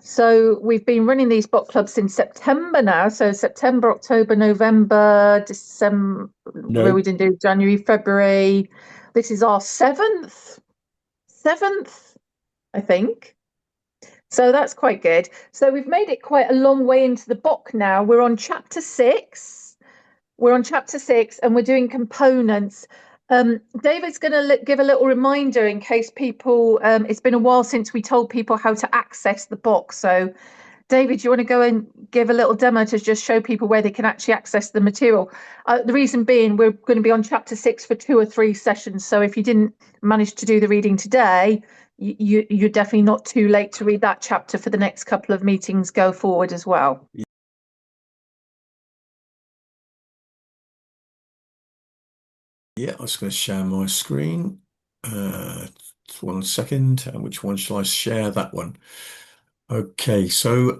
So we've been running these book clubs since September now. So September, October, November, December, we No. didn't do January, February. This is our seventh, I think. So that's quite good. So we've made it quite a long way into the book now. We're on chapter six. We're on chapter six and we're doing components. David's going to give a little reminder in case people, it's been a while since we told people how to access the book. So, David, do you want to go and give a little demo to just show people where they can actually access the material? The reason being, we're going to be on chapter six for 2 or 3 sessions. So, if you didn't manage to do the reading today, you're definitely not too late to read that chapter for the next couple of meetings go forward as well. Yeah, I was going to share my screen. Just 1 second. Which one shall I share? That one. Okay, so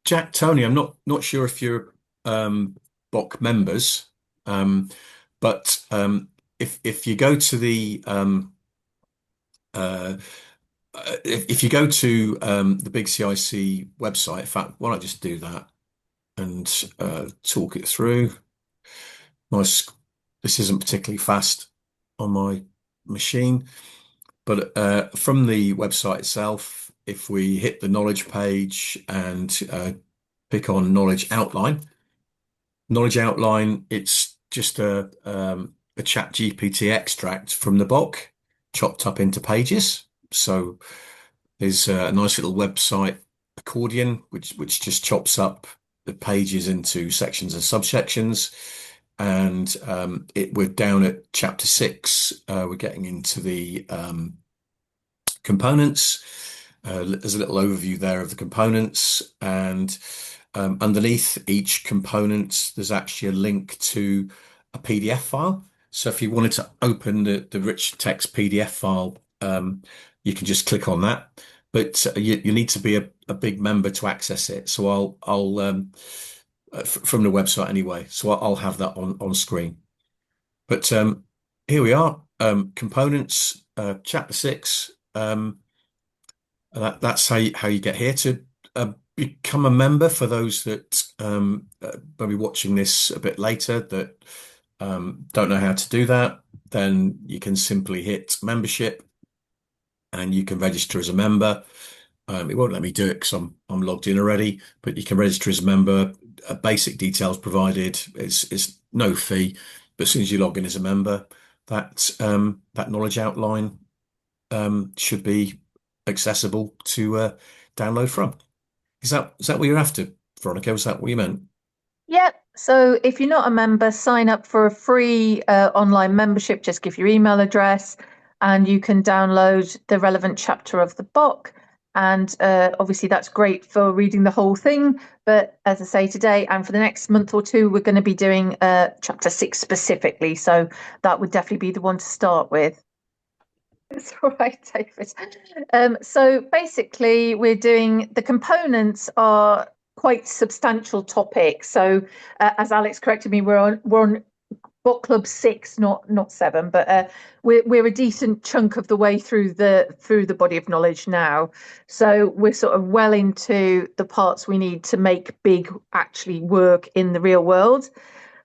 Jack, Tony, I'm not sure if you're BOC members, um, but if you go to the uh, if you go to the Big CIC website, in fact, why not just do that and talk it through? My this isn't particularly fast on my machine, but from the website itself, if we hit the knowledge page and pick on knowledge outline, it's just a chat GPT extract from the book chopped up into pages. So there's a nice little website accordion, which just chops up the pages into sections and subsections. And we're down at chapter 6. We're getting into the components. There's a little overview there of the components, and underneath each component, there's actually a link to a PDF file. So if you wanted to open the rich text PDF file, you can just click on that. But you need to be a big member to access it. So I'll from the website anyway. So I'll have that on screen. But here we are, components, chapter 6. That's how you get here to become a member. For those that will be watching this a bit later that don't know how to do that, then you can simply hit membership and you can register as a member. It won't let me do it because I'm logged in already, but you can register as a member. Basic details provided. It's no fee, but as soon as you log in as a member, that knowledge outline should be accessible to download from. Is that what you're after, Veronica? Was that what you meant? Yep. So if you're not a member, sign up for a free online membership. Just give your email address and you can download the relevant chapter of the book. And obviously, that's great for reading the whole thing. But as I say today, and for the next month or two, we're going to be doing chapter 6 specifically. So that would definitely be the one to start with. That's all right, David. So basically, we're doing the components are quite substantial topics. So, as Alex corrected me, we're on book club 6, not 7, but we're a decent chunk of the way through the body of knowledge now. So we're sort of well into the parts we need to make big actually work in the real world.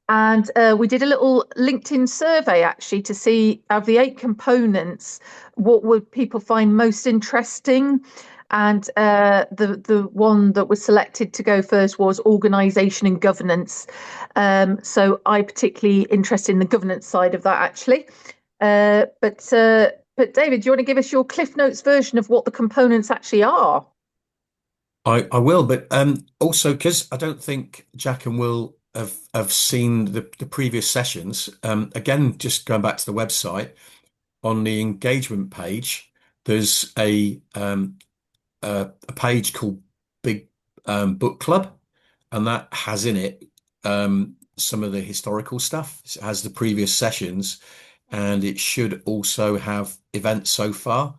And we did a little LinkedIn survey actually to see of the 8 components, what would people find most interesting? And the one that was selected to go first was organisation and governance. So I particularly interested in the governance side of that actually. But David, do you want to give us your Cliff Notes version of what the components actually are? I will, but also because I don't think Jack and Will have seen the previous sessions. Again, just going back to the website on the engagement page, there's a page called Big Book Club, and that has in it some of the historical stuff. It has the previous sessions, and it should also have events so far.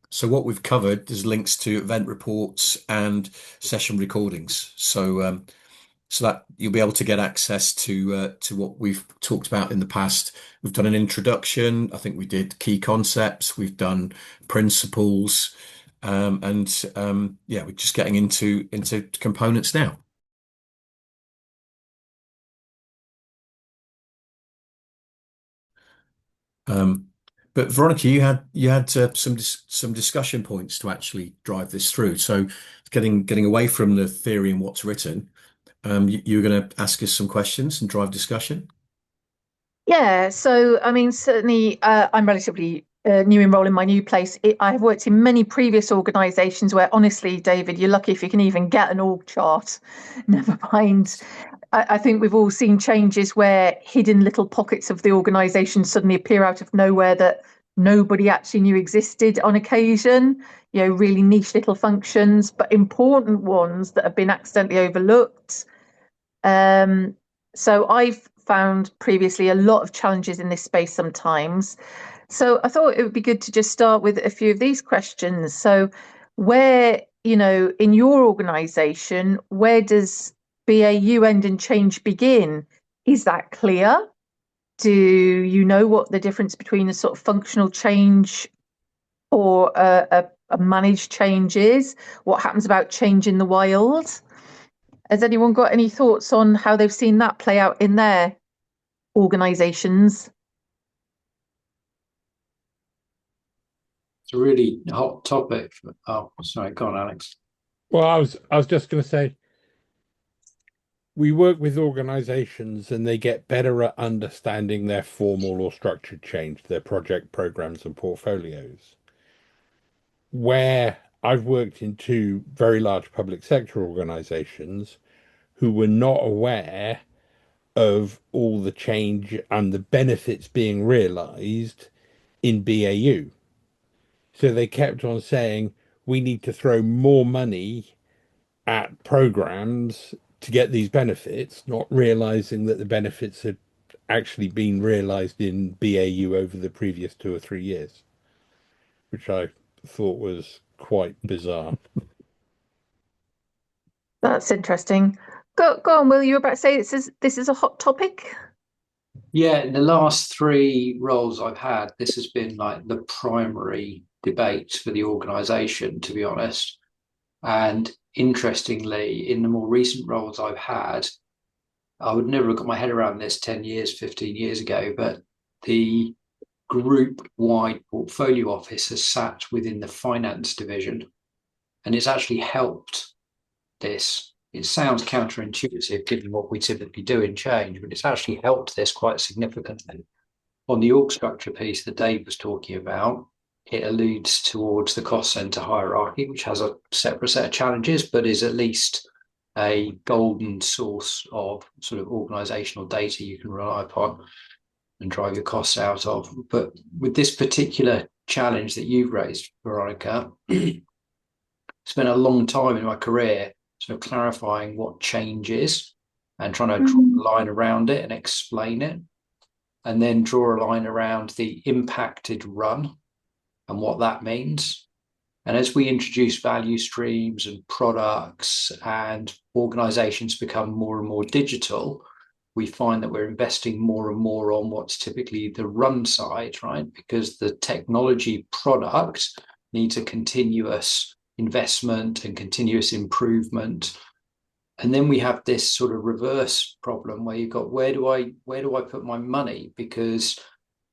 So what we've covered, there's links to event reports and session recordings. So that you'll be able to get access to what we've talked about in the past. We've done an introduction. I think we did key concepts. We've done principles. Yeah, we're just getting into components now. Um, but Veronica, you had some discussion points to actually drive this through. So getting away from the theory and what's written, you were going to ask us some questions and drive discussion. Yeah, so I mean, certainly, I'm relatively new in role in my new place. I have worked in many previous organisations where, honestly, David, you're lucky if you can even get an org chart. Never mind. I think we've all seen changes where hidden little pockets of the organisation suddenly appear out of nowhere that nobody actually knew existed on occasion. You know, really niche little functions, but important ones that have been accidentally overlooked. Um, so I've found previously a lot of challenges in this space sometimes. So I thought it would be good to just start with a few of these questions. So, where, in your organization, where does BAU end and change begin? Is that clear? Do you know what the difference between a sort of functional change or a managed change is? What happens about change in the wild? Has anyone got any thoughts on how they've seen that play out in their organisations? It's a really hot topic. Oh, sorry, go on, Alex. Well, I was just going to say we work with organizations and they get better at understanding their formal or structured change, their project programs and portfolios. Where I've worked in two very large public sector organizations who were not aware of all the change and the benefits being realized in BAU. So they kept on saying, we need to throw more money at programs to get these benefits, not realizing that the benefits had actually been realized in BAU over the previous 2 or 3 years, which I thought was quite bizarre. That's interesting. Go on, Will. You were about to say this is a hot topic? Yeah, in the last three roles I've had, this has been like the primary debate for the organization, to be honest. And interestingly, in the more recent roles I've had, I would never have got my head around this 10 years, 15 years ago, but the group wide portfolio office has sat within the finance division, and it's actually helped this. It sounds counterintuitive given what we typically do in change, but it's actually helped this quite significantly. On the org structure piece that Dave was talking about, it alludes towards the cost center hierarchy, which has a separate set of challenges, but is at least a golden source of sort of organizational data you can rely upon and drive your costs out of. But with this particular challenge that you've raised, Veronica, spent a long time in my career sort of clarifying what change is and trying to draw a line around it and explain it, and then draw a line around the impacted run and what that means. And as we introduce value streams and products and organizations become more and more digital, we find that we're investing more and more on what's typically the run side, right? Because the technology product needs a continuous investment and continuous improvement. And then we have this sort of reverse problem where you've got where do I put my money? Because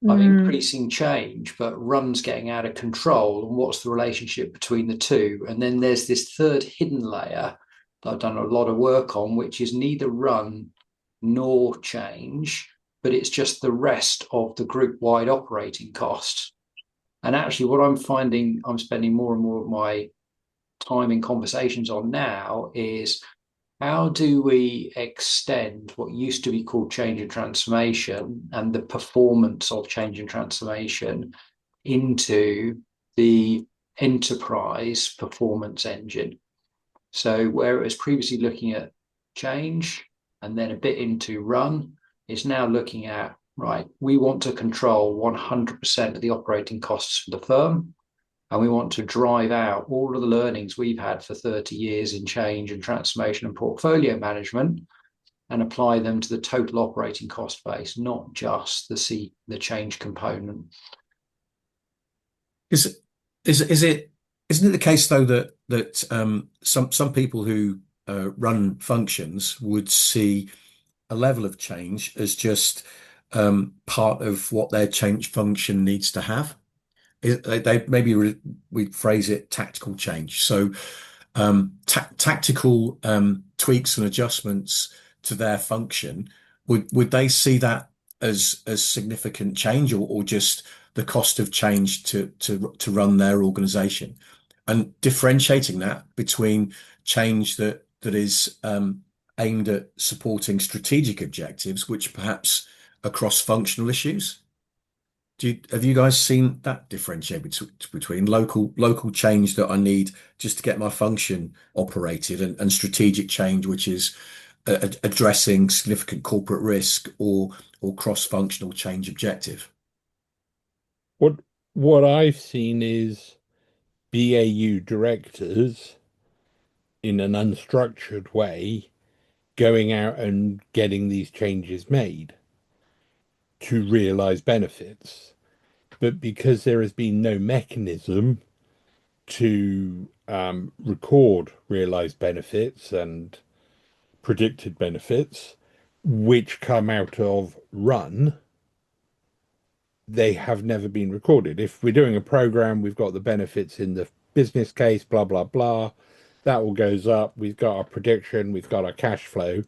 I'm increasing change, but run's getting out of control. And what's the relationship between the two? And then there's this third hidden layer that I've done a lot of work on, which is neither run nor change, but it's just the rest of the group-wide operating costs. And actually, what I'm finding I'm spending more and more of my time in conversations on now is how do we extend what used to be called change and transformation and the performance of change and transformation into the enterprise performance engine? So where it was previously looking at change and then a bit into run, it's now looking at, right, we want to control 100% of the operating costs for the firm. And we want to drive out all of the learnings we've had for 30 years in change and transformation and portfolio management and apply them to the total operating cost base, not just the change component. Is is it Isn't it the case though that some people who run functions would see a level of change as just part of what their change function needs to have? They maybe we phrase it tactical change. So tactical tweaks and adjustments to their function, would they see that as significant change, or just the cost of change to run their organization? And differentiating that between change that is aimed at supporting strategic objectives, which perhaps are cross-functional issues. Have you guys seen that differentiate between local change that I need just to get my function operated, and strategic change, which is addressing significant corporate risk, or cross-functional change objective? What I've seen is BAU directors in an unstructured way going out and getting these changes made to realize benefits. But because there has been no mechanism to record realized benefits and predicted benefits, which come out of run, they have never been recorded. If we're doing a program, we've got the benefits in the business case, blah, blah, blah. That all goes up. We've got our prediction, we've got our cash flow,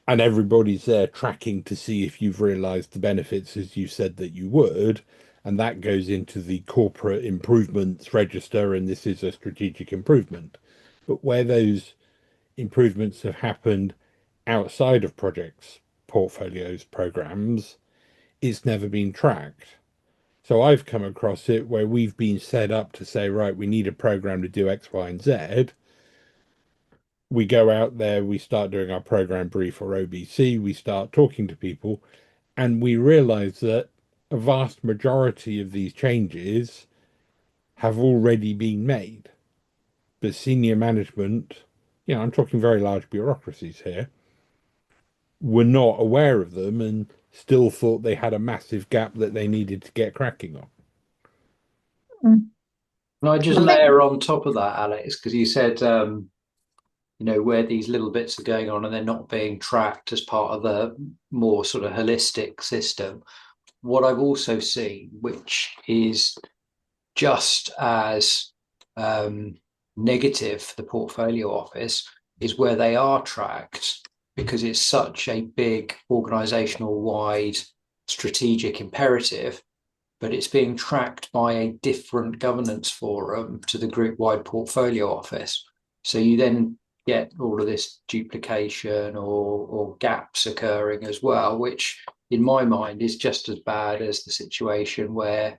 and everybody's there tracking to see if you've realized the benefits as you said that you would. And that goes into the corporate improvements register, and this is a strategic improvement. But where those improvements have happened outside of projects, portfolios, programs, it's never been tracked. So I've come across it where we've been set up to say, right, we need a program to do X, Y, and Z. We go out there, we start doing our program brief or OBC, we start talking to people, and we realize that a vast majority of these changes have already been made. But senior management, I'm talking very large bureaucracies here, were not aware of them and still thought they had a massive gap that they needed to get cracking on. Mm. Can I just I think layer on top of that, Alex? Because you said, where these little bits are going on and they're not being tracked as part of the more sort of holistic system. What I've also seen, which is just as negative for the portfolio office, is where they are tracked, because it's such a big organizational wide strategic imperative, but it's being tracked by a different governance forum to the group wide portfolio office. So you then get all of this duplication or gaps occurring as well, which in my mind is just as bad as the situation where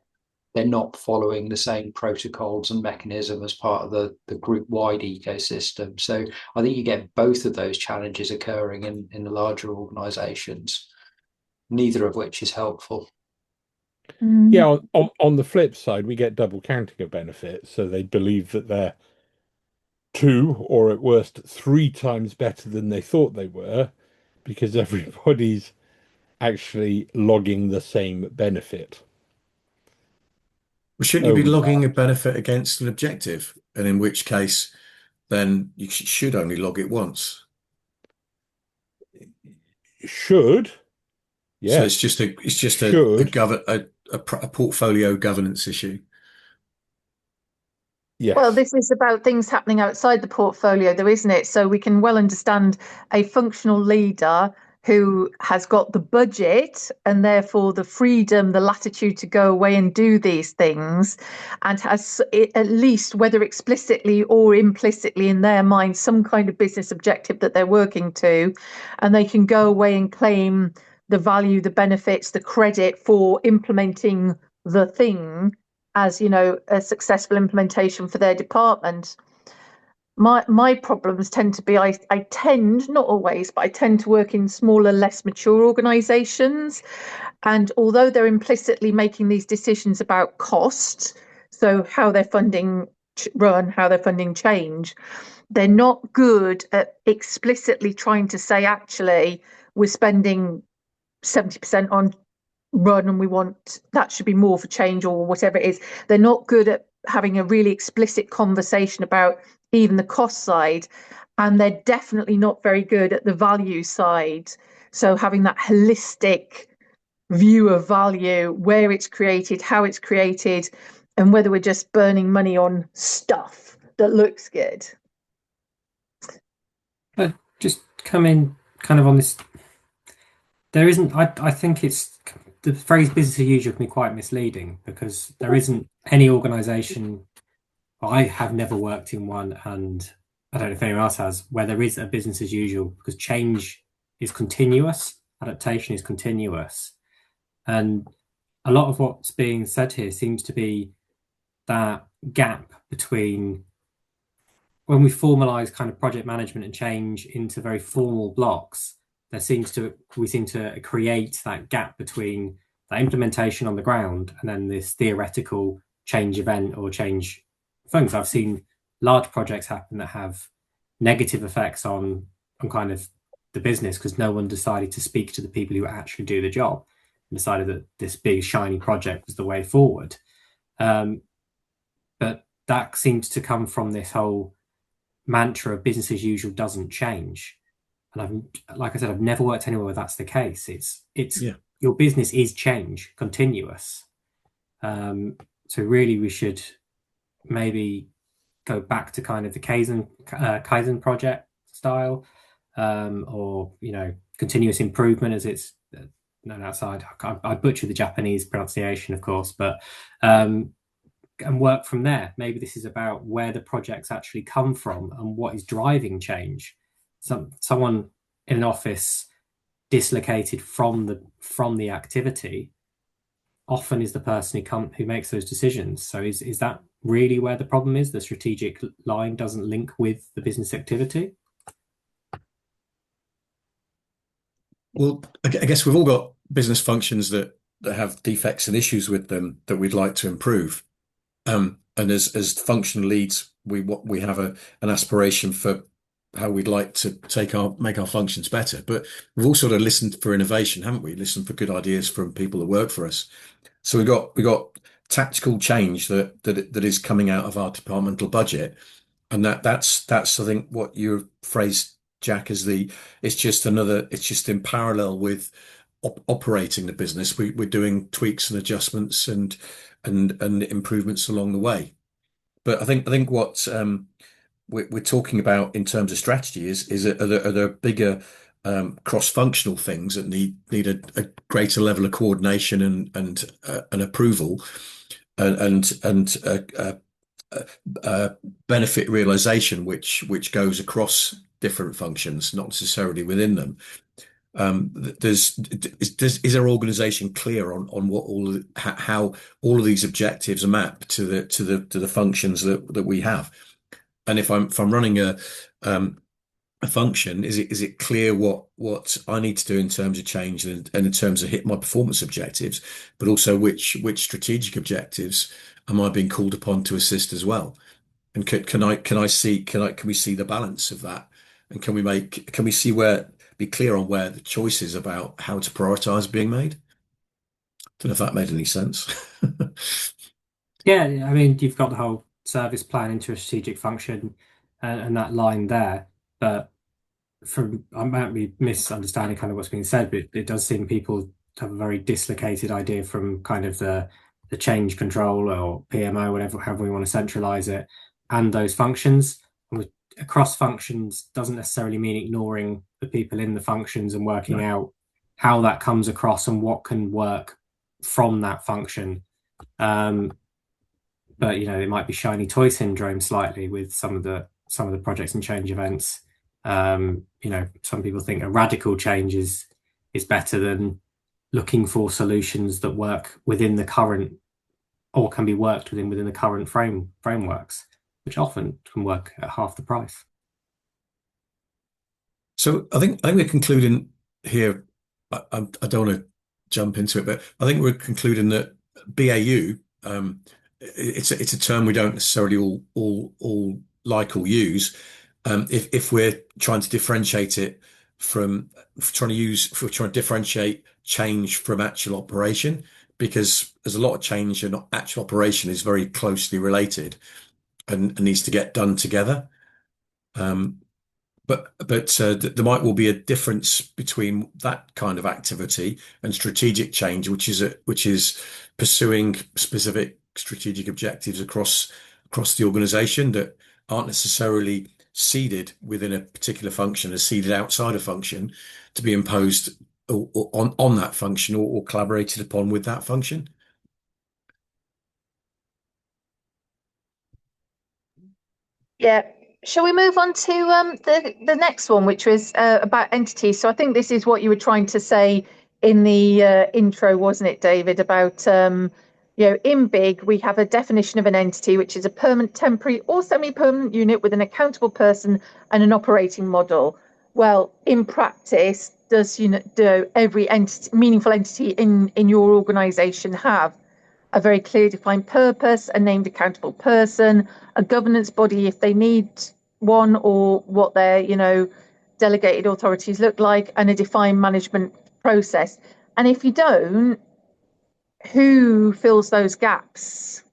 they're not following the same protocols and mechanism as part of the group-wide ecosystem. So I think you get both of those challenges occurring in the larger organizations, neither of which is helpful. Yeah, on the flip side, we get double counting of benefits. So they believe that they're 2 or at worst 3 times better than they thought they were, because everybody's actually logging the same benefit. Well, shouldn't you be logging a benefit against an objective? And in which case, then you should only log it once. Should. So Yes. it's just Should. a portfolio governance issue. Yes. Well, this is about things happening outside the portfolio, though, isn't it? So we can well understand a functional leader who has got the budget and therefore the freedom, the latitude to go away and do these things, and has at least, whether explicitly or implicitly in their mind, some kind of business objective that they're working to, and they can go away and claim the value, the benefits, the credit for implementing the thing as, a successful implementation for their department. My problems tend to be I tend, not always, but I tend to work in smaller, less mature organizations. And although they're implicitly making these decisions about cost, so how their funding run, how their funding change, they're not good at explicitly trying to say, actually, we're spending 70% on run and we want that should be more for change or whatever it is. They're not good at having a really explicit conversation about even the cost side, and they're definitely not very good at the value side. So having that holistic view of value, where it's created, how it's created, and whether we're just burning money on stuff that looks good. But just come in kind of on this. There isn't, I think it's the phrase business as usual can be quite misleading because there isn't any organization, I have never worked in one, and I don't know if anyone else has, where there is a business as usual, because change is continuous, adaptation is continuous. And a lot of what's being said here seems to be that gap between when we formalize kind of project management and change into very formal blocks, we seem to create that gap between that implementation on the ground and then this theoretical change event or change things. I've seen large projects happen that have negative effects on kind of the business because no one decided to speak to the people who actually do the job and decided that this big shiny project was the way forward. But that seems to come from this whole mantra of business as usual doesn't change. And like I said, I've never worked anywhere where that's the case. It's your business is change, continuous. So really, we should maybe go back to kind of the Kaizen project style, or continuous improvement as it's known outside. I butcher the Japanese pronunciation, of course, but and work from there. Maybe this is about where the projects actually come from and what is driving change. Someone in an office dislocated from the activity often is the person who makes those decisions. So is that really where the problem is? The strategic line doesn't link with the business activity? Well, I guess we've all got business functions that have defects and issues with them that we'd like to improve. And as function leads, we have an aspiration for how we'd like to make our functions better. But we've all sort of listened for innovation, haven't we? Listened for good ideas from people that work for us. So we got tactical change that is coming out of our departmental budget, and that's I think what you phrased, Jack, as it's just in parallel with operating the business. We're doing tweaks and adjustments and improvements along the way. But I think what we're talking about in terms of strategy is are there bigger cross-functional things that need a greater level of coordination and an approval and benefit realization which goes across different functions, not necessarily within them. Is our organization clear on what how all of these objectives are mapped to the functions that we have? And if I'm running a function, is it clear what I need to do in terms of change and in terms of hit my performance objectives, but also which strategic objectives am I being called upon to assist as well? And can we see the balance of that? And can we be clear on where the choices about how to prioritize are being made? Don't know if that made any sense. Yeah, I mean, you've got the whole service plan into a strategic function and that line there, but I might be misunderstanding kind of what's being said, but it does seem people have a very dislocated idea from kind of the change control or PMO, however we want to centralize it, and those functions. Across functions doesn't necessarily mean ignoring the people in the functions and working out how that comes across and what can work from that function. But it might be shiny toy syndrome slightly with some of the projects and change events. Some people think a radical change is better than looking for solutions that work within the current or can be worked within the current frameworks, which often can work at half the price. So I think we're concluding here. I don't want to jump into it, but I think we're concluding that BAU, it's a term we don't necessarily all like or use. If we're trying to differentiate it if we're trying to differentiate change from actual operation, because there's a lot of change and actual operation is very closely related and needs to get done together. But there might well be a difference between that kind of activity and strategic change, which is pursuing specific strategic objectives across the organization that aren't necessarily seeded within a particular function, are seeded outside a function to be imposed on that function or collaborated upon with that function. Yeah. Shall we move on to the next one, which was about entities? So I think this is what you were trying to say in the intro, wasn't it, David? About in big, we have a definition of an entity, which is a permanent, temporary, or semi-permanent unit with an accountable person and an operating model. Well, in practice, do every entity, meaningful entity in your organisation have a very clearly defined purpose, a named accountable person, a governance body if they need one, or what their, delegated authorities look like, and a defined management process. And if you don't, who fills those gaps?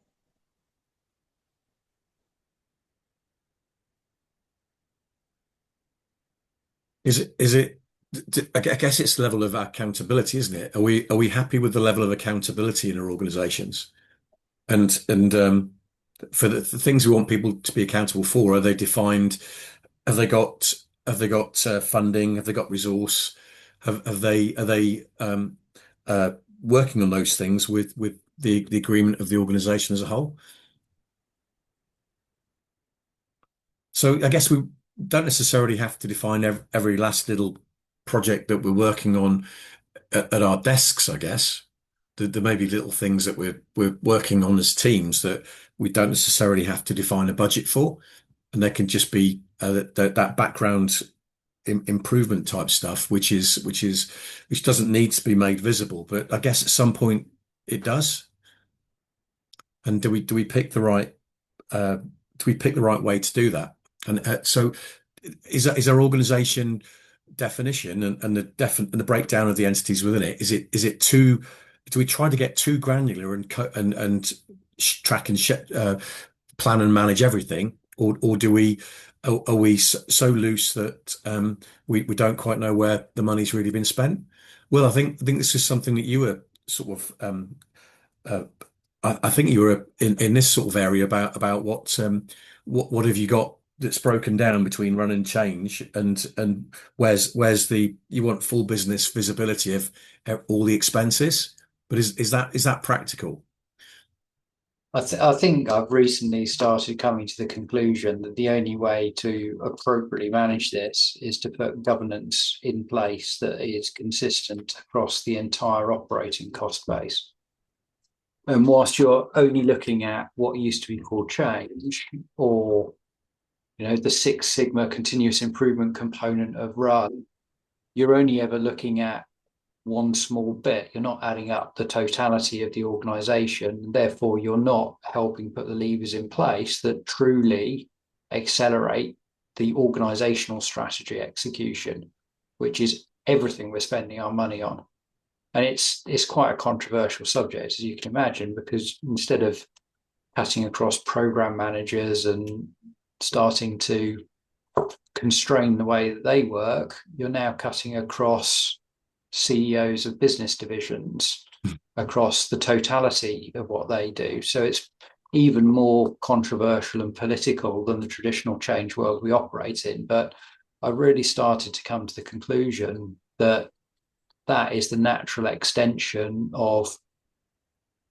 Is it? I guess it's the level of accountability, isn't it? Are we happy with the level of accountability in our organizations? And for the things we want people to be accountable for, are they defined? Have they got funding? Have they got resource? Are they working on those things with the agreement of the organization as a whole? So I guess we don't necessarily have to define every last little project that we're working on at our desks, I guess. There may be little things that we're working on as teams that we don't necessarily have to define a budget for, and there can just be that background improvement type stuff, which doesn't need to be made visible, but I guess at some point it does. And do we pick the right way to do that? And so is our organization definition and the breakdown of the entities within it, is it too, do we try to get too granular and track and plan and manage everything, or are we so loose that we don't quite know where the money's really been spent? Well, I think this is something that you were sort of uh, I think you were in this sort of area about what have you got that's broken down between run and change, and where's you want full business visibility of all the expenses, but is that practical? I think I've recently started coming to the conclusion that the only way to appropriately manage this is to put governance in place that is consistent across the entire operating cost base. And whilst you're only looking at what used to be called change, or the Six Sigma continuous improvement component of run, you're only ever looking at one small bit. You're not adding up the totality of the organization. Therefore, you're not helping put the levers in place that truly accelerate the organizational strategy execution, which is everything we're spending our money on. And it's quite a controversial subject, as you can imagine, because instead of cutting across program managers and starting to constrain the way that they work, you're now cutting across CEOs of business divisions across the totality of what they do. So it's even more controversial and political than the traditional change world we operate in. But I really started to come to the conclusion that is the natural extension of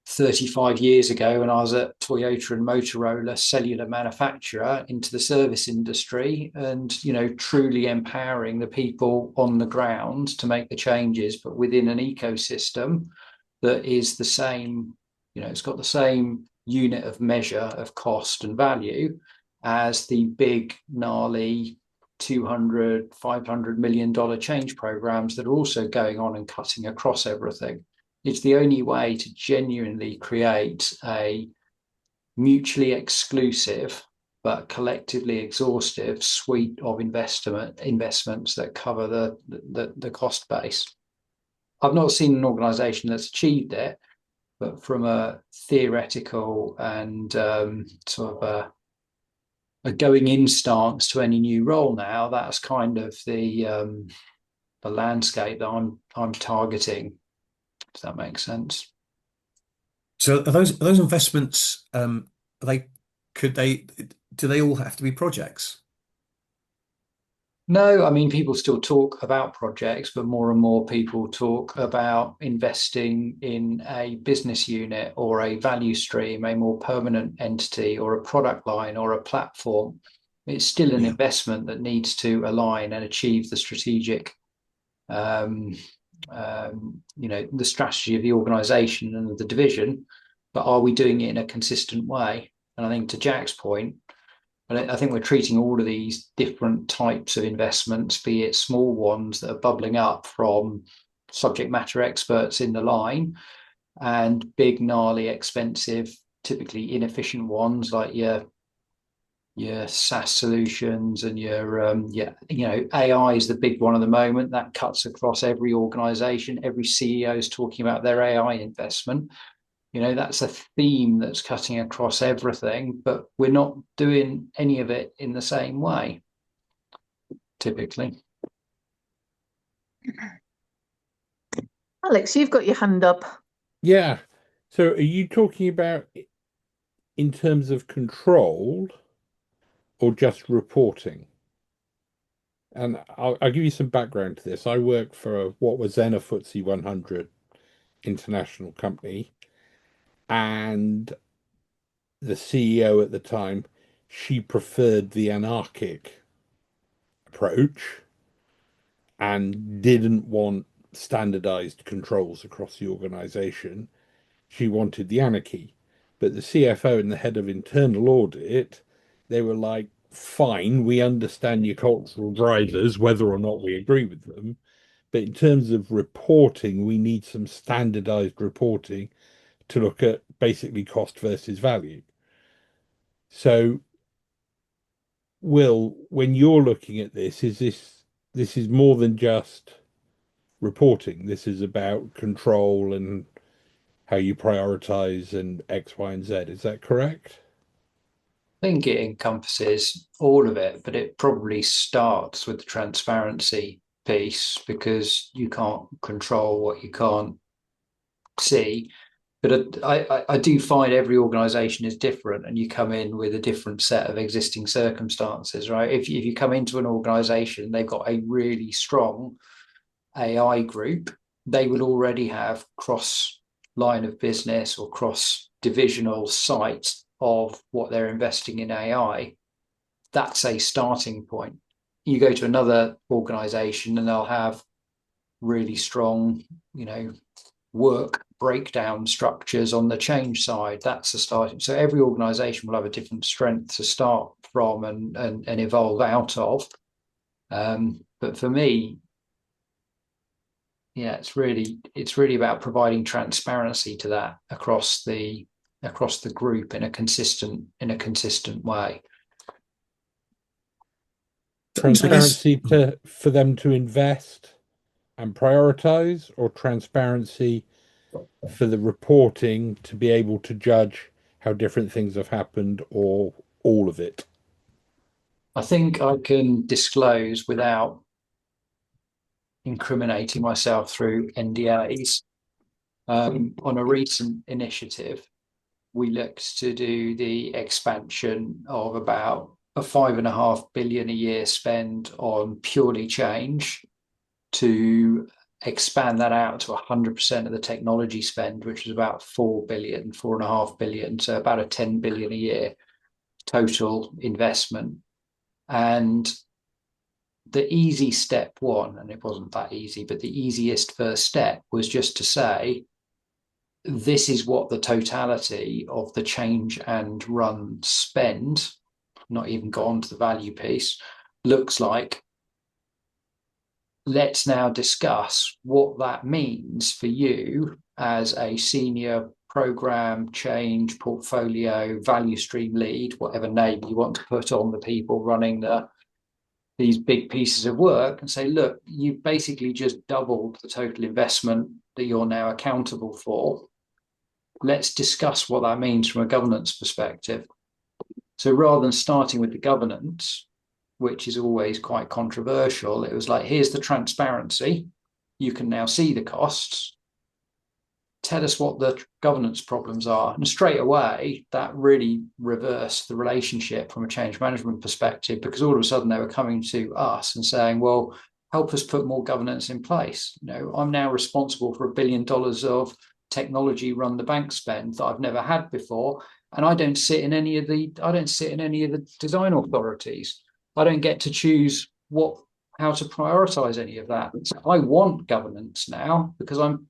35 years ago when I was at Toyota and Motorola, cellular manufacturer, into the service industry, and truly empowering the people on the ground to make the changes, but within an ecosystem that is the same. It's got the same unit of measure of cost and value as the big gnarly 200, $500 million change programs that are also going on and cutting across everything. It's the only way to genuinely create a mutually exclusive but collectively exhaustive suite of investments that cover the cost base. I've not seen an organization that's achieved it, But from a theoretical and sort of a going in stance to any new role now, that's kind of the landscape that I'm targeting. Does that make sense? So are those investments, do they all have to be projects? No, I mean, people still talk about projects, but more and more people talk about investing in a business unit or a value stream, a more permanent entity or a product line or a platform. It's still an Yeah. investment that needs to align and achieve the strategic, um, the strategy of the organization and of the division. But are we doing it in a consistent way? And I think to Jack's point, I think we're treating all of these different types of investments, be it small ones that are bubbling up from subject matter experts in the line, and big, gnarly, expensive, typically inefficient ones like your SaaS solutions and your AI is the big one at the moment that cuts across every organization. Every CEO is talking about their AI investment. That's a theme that's cutting across everything, but we're not doing any of it in the same way, typically. Alex, you've got your hand up. Yeah. So are you talking about in terms of control or just reporting? And I'll give you some background to this. I worked for what was then a FTSE 100 international company, and the CEO at the time, she preferred the anarchic approach and didn't want standardized controls across the organization. She wanted the anarchy. But the CFO and the head of internal audit, they were like, fine, we understand your cultural drivers, whether or not we agree with them. But in terms of reporting, we need some standardized reporting to look at basically cost versus value. So, Will, when you're looking at this, this is more than just reporting. This is about control and how you prioritize and X, Y, and Z. Is that correct? I think it encompasses all of it, but it probably starts with the transparency piece because you can't control what you can't see. But I do find every organization is different and you come in with a different set of existing circumstances, right? If you come into an organization, they've got a really strong AI group, they will already have cross line of business or cross divisional sites of what they're investing in AI. That's a starting point. You go to another organization and they'll have really strong, work breakdown structures on the change side. That's a starting. So every organization will have a different strength to start from and evolve out of. But for me, yeah, it's really about providing transparency to that across the group in a consistent way. So I guess Transparency for them to invest and prioritize, or transparency for the reporting to be able to judge how different things have happened or all of it? I think I can disclose without incriminating myself through NDAs. On a recent initiative, we looked to do the expansion of about a 5.5 billion a year spend on purely change to expand that out to 100% of the technology spend, which was about 4 billion, 4.5 billion, so about a 10 billion a year total investment. And the easy step one, and it wasn't that easy, but the easiest first step was just to say, this is what the totality of the change and run spend, not even got on to the value piece, looks like. Let's now discuss what that means for you as a senior program change portfolio value stream lead, whatever name you want to put on the people running these big pieces of work, and say, look, you basically just doubled the total investment that you're now accountable for. let's discuss what that means from a governance perspective. So rather than starting with the governance, which is always quite controversial, it was like, here's the transparency. You can now see the costs. Tell us what the governance problems are. And straight away, that really reversed the relationship from a change management perspective, because all of a sudden they were coming to us and saying, well, help us put more governance in place. I'm now responsible for $1 billion of technology run the bank spend that I've never had before. And I don't sit in any of the design authorities. I don't get to choose how to prioritize any of that. So I want governance now because I'm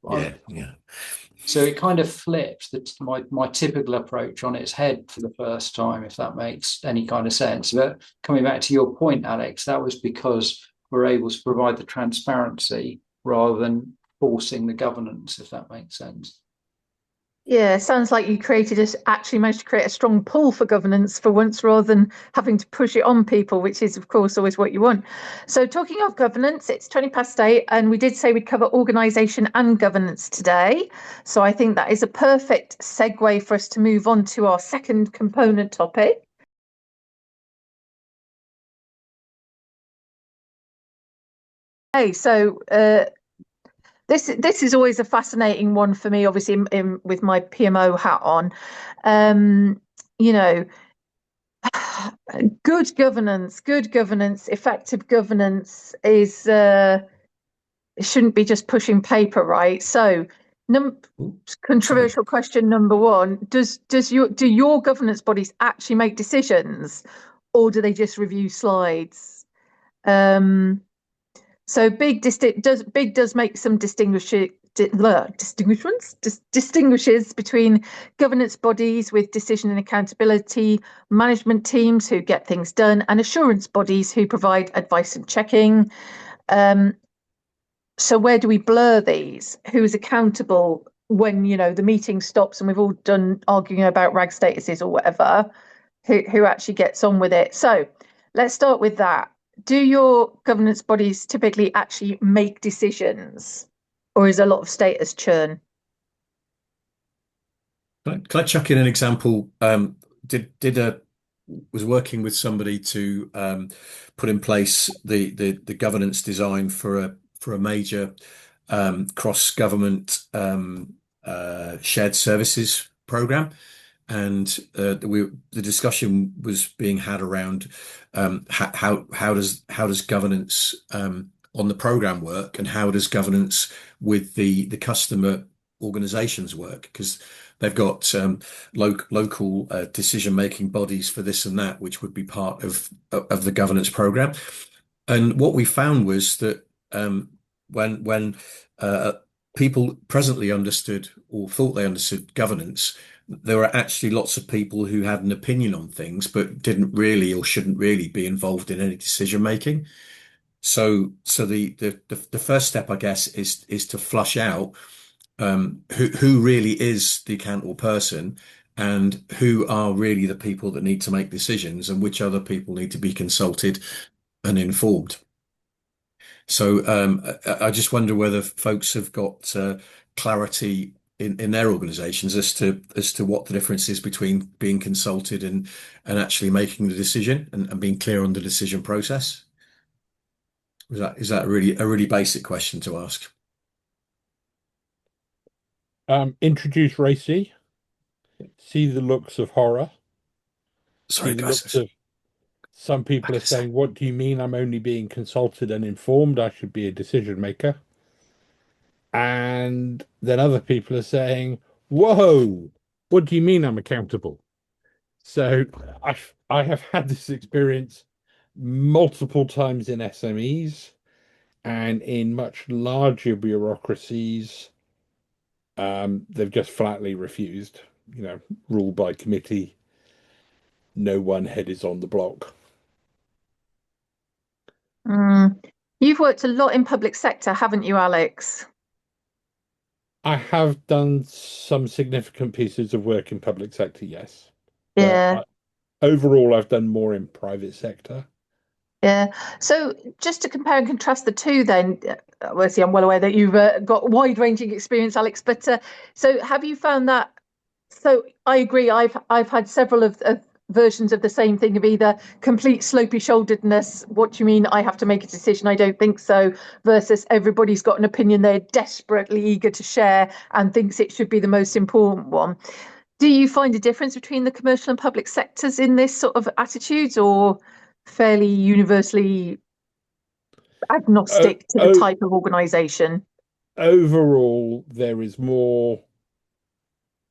So it kind of flips my typical approach on its head for the first time, if that makes any kind of sense. But coming back to your point, Alex, that was because we're able to provide the transparency rather than forcing the governance, if that makes sense. Yeah, sounds like you actually managed to create a strong pull for governance for once, rather than having to push it on people, which is, of course, always what you want. So talking of governance, it's 8:20, and we did say we'd cover organisation and governance today. So I think that is a perfect segue for us to move on to our second component topic. Okay, so this is always a fascinating one for me, obviously, with my PMO hat on. Good governance, effective governance is it shouldn't be just pushing paper, right? So, controversial question number one: do your governance bodies actually make decisions, or do they just review slides? So Big does make some distinguishes between governance bodies with decision and accountability, management teams who get things done, and assurance bodies who provide advice and checking. So where do we blur these? Who's accountable when the meeting stops and we've all done arguing about rag statuses or whatever? Who actually gets on with it? So let's start with that. Do your governance bodies typically actually make decisions, or is a lot of status churn? Can I chuck in an example? Was working with somebody to put in place the governance design for a major cross-government shared services program. And the discussion was being had around how does governance on the program work, and how does governance with the customer organizations work, because they've got local decision-making bodies for this and that, which would be part of the governance program. And what we found was that when people presently understood or thought they understood governance, there were actually lots of people who had an opinion on things, but didn't really or shouldn't really be involved in any decision making. So the first step, I guess, is to flush out who really is the accountable person, and who are really the people that need to make decisions, and which other people need to be consulted and informed. So I just wonder whether folks have got clarity in their organizations as to what the difference is between being consulted and actually making the decision, and being clear on the decision process. Is that really a really basic question to ask? Introduce Racy. See the looks of horror. Sorry, See the guys. looks of some people are saying, "What do you mean? I'm only being consulted and informed. I should be a decision maker." And then other people are saying, "Whoa, what do you mean I'm accountable?" So I have had this experience multiple times in SMEs and in much larger bureaucracies. They've just flatly refused, rule by committee. No one head is on the block. You've worked a lot in public sector, haven't you, Alex? I have done some significant pieces of work in public sector, yes. Yeah. Overall, I've done more in private sector. Yeah. So just to compare and contrast the two, then, obviously, I'm well aware that you've got wide-ranging experience, Alex. But so have you found that So I agree. I've had several of versions of the same thing, of either complete slopey shoulderedness, what do you mean I have to make a decision, I don't think so, versus everybody's got an opinion they're desperately eager to share and thinks it should be the most important one. Do you find a difference between the commercial and public sectors in this sort of attitudes, or fairly universally agnostic to the type of organisation? Overall, there is more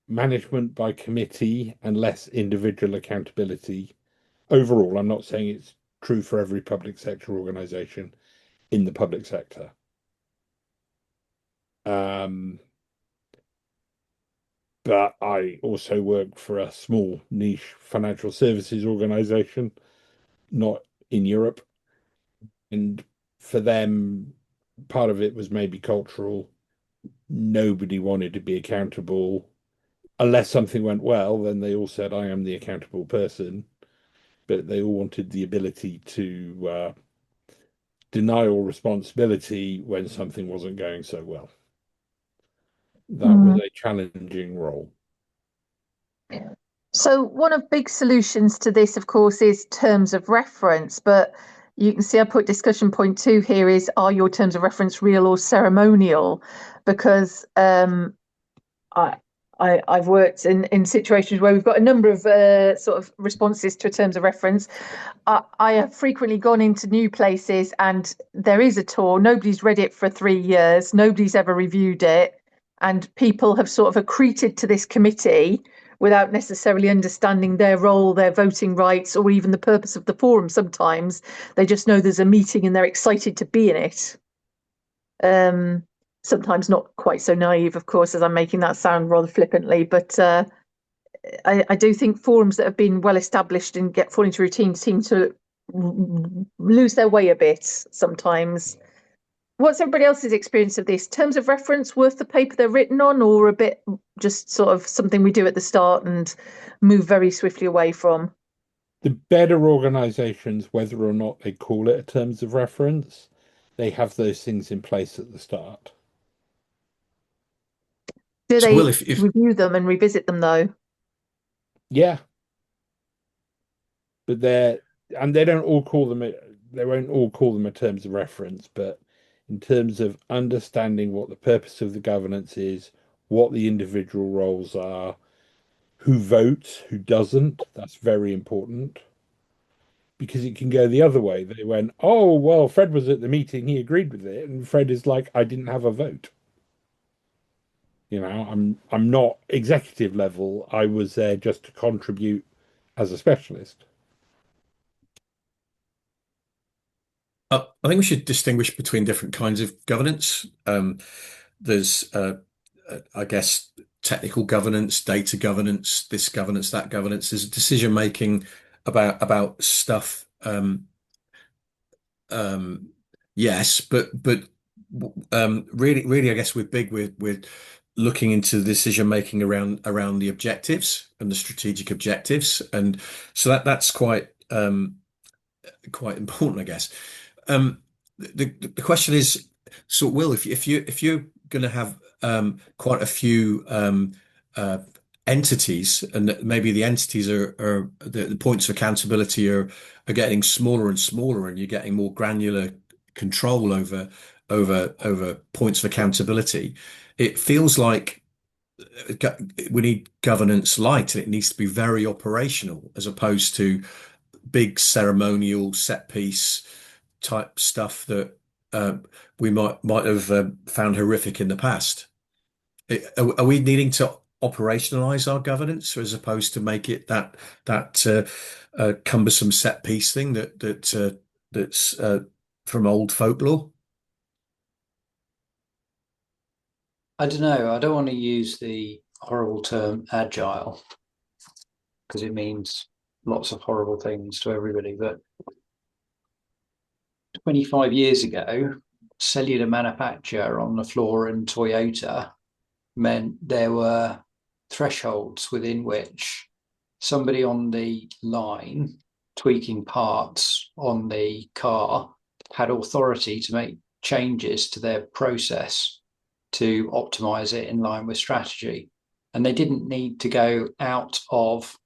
management by committee and less individual accountability. Overall, I'm not saying it's true for every public sector organisation in the public sector. But I also work for a small niche financial services organisation, not in Europe. And for them, part of it was maybe cultural. Nobody wanted to be accountable. Unless something went well, then they all said, I am the accountable person. But they all wanted the ability to deny all responsibility when something wasn't going so well. That was a challenging role. So one of big solutions to this, of course, is terms of reference. But you can see I put discussion point 2 here is, are your terms of reference real or ceremonial? Because I've worked in situations where we've got a number of sort of responses to terms of reference. I have frequently gone into new places and there is a tour. Nobody's read it for 3 years. Nobody's ever reviewed it. And people have sort of accreted to this committee without necessarily understanding their role, their voting rights, or even the purpose of the forum. Sometimes they just know there's a meeting and they're excited to be in it. Sometimes not quite so naive, of course, as I'm making that sound rather flippantly, but I do think forums that have been well established and get fall into routine seem to lose their way a bit sometimes. What's everybody else's experience of this? Terms of reference worth the paper they're written on, or a bit just sort of something we do at the start and move very swiftly away from? The better organizations, whether or not they call it a terms of reference, they have those things in place at the start. Do So, they Will, if review them and revisit them though? Yeah, but they don't all call them they won't all call them a terms of reference, but in terms of understanding what the purpose of the governance is, what the individual roles are, who votes, who doesn't, that's very important. Because it can go the other way. They went, oh, well, Fred was at the meeting, he agreed with it, and Fred is like, I didn't have a vote. You know, I'm not executive level. I was there just to contribute as a specialist. I think we should distinguish between different kinds of governance. There's, I guess, technical governance, data governance, this governance, that governance. There's decision making about stuff. Yes, but really, I guess we're big with looking into the decision making around the objectives and the strategic objectives, and so that's quite important, I guess. The question is, so Will, if you're going to have quite a few uh, entities, and that maybe the entities are the points of accountability are getting smaller and smaller, and you're getting more granular control over points of accountability, it feels like we need governance light, and it needs to be very operational as opposed to big ceremonial set piece type stuff that uh, we might have found horrific in the past. Are we needing to operationalize our governance as opposed to make it that cumbersome set piece thing that's from old folklore? I don't know. I don't want to use the horrible term agile because it means lots of horrible things to everybody. But 25 years ago, cellular manufacture on the floor in Toyota meant there were thresholds within which somebody on the line tweaking parts on the car had authority to make changes to their process to optimize it in line with strategy. and they didn't need to go out of,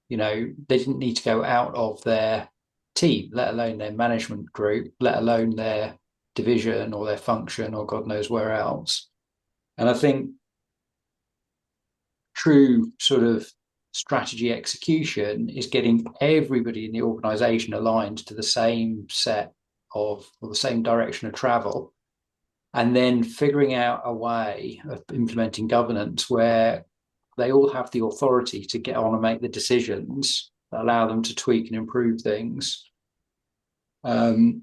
they didn't need to go out of their team, let alone their management group, let alone their division or their function or God knows where else. And I think true sort of strategy execution is getting everybody in the organization aligned to the same set of, or the same direction of travel, and then figuring out a way of implementing governance where they all have the authority to get on and make the decisions that allow them to tweak and improve things. And,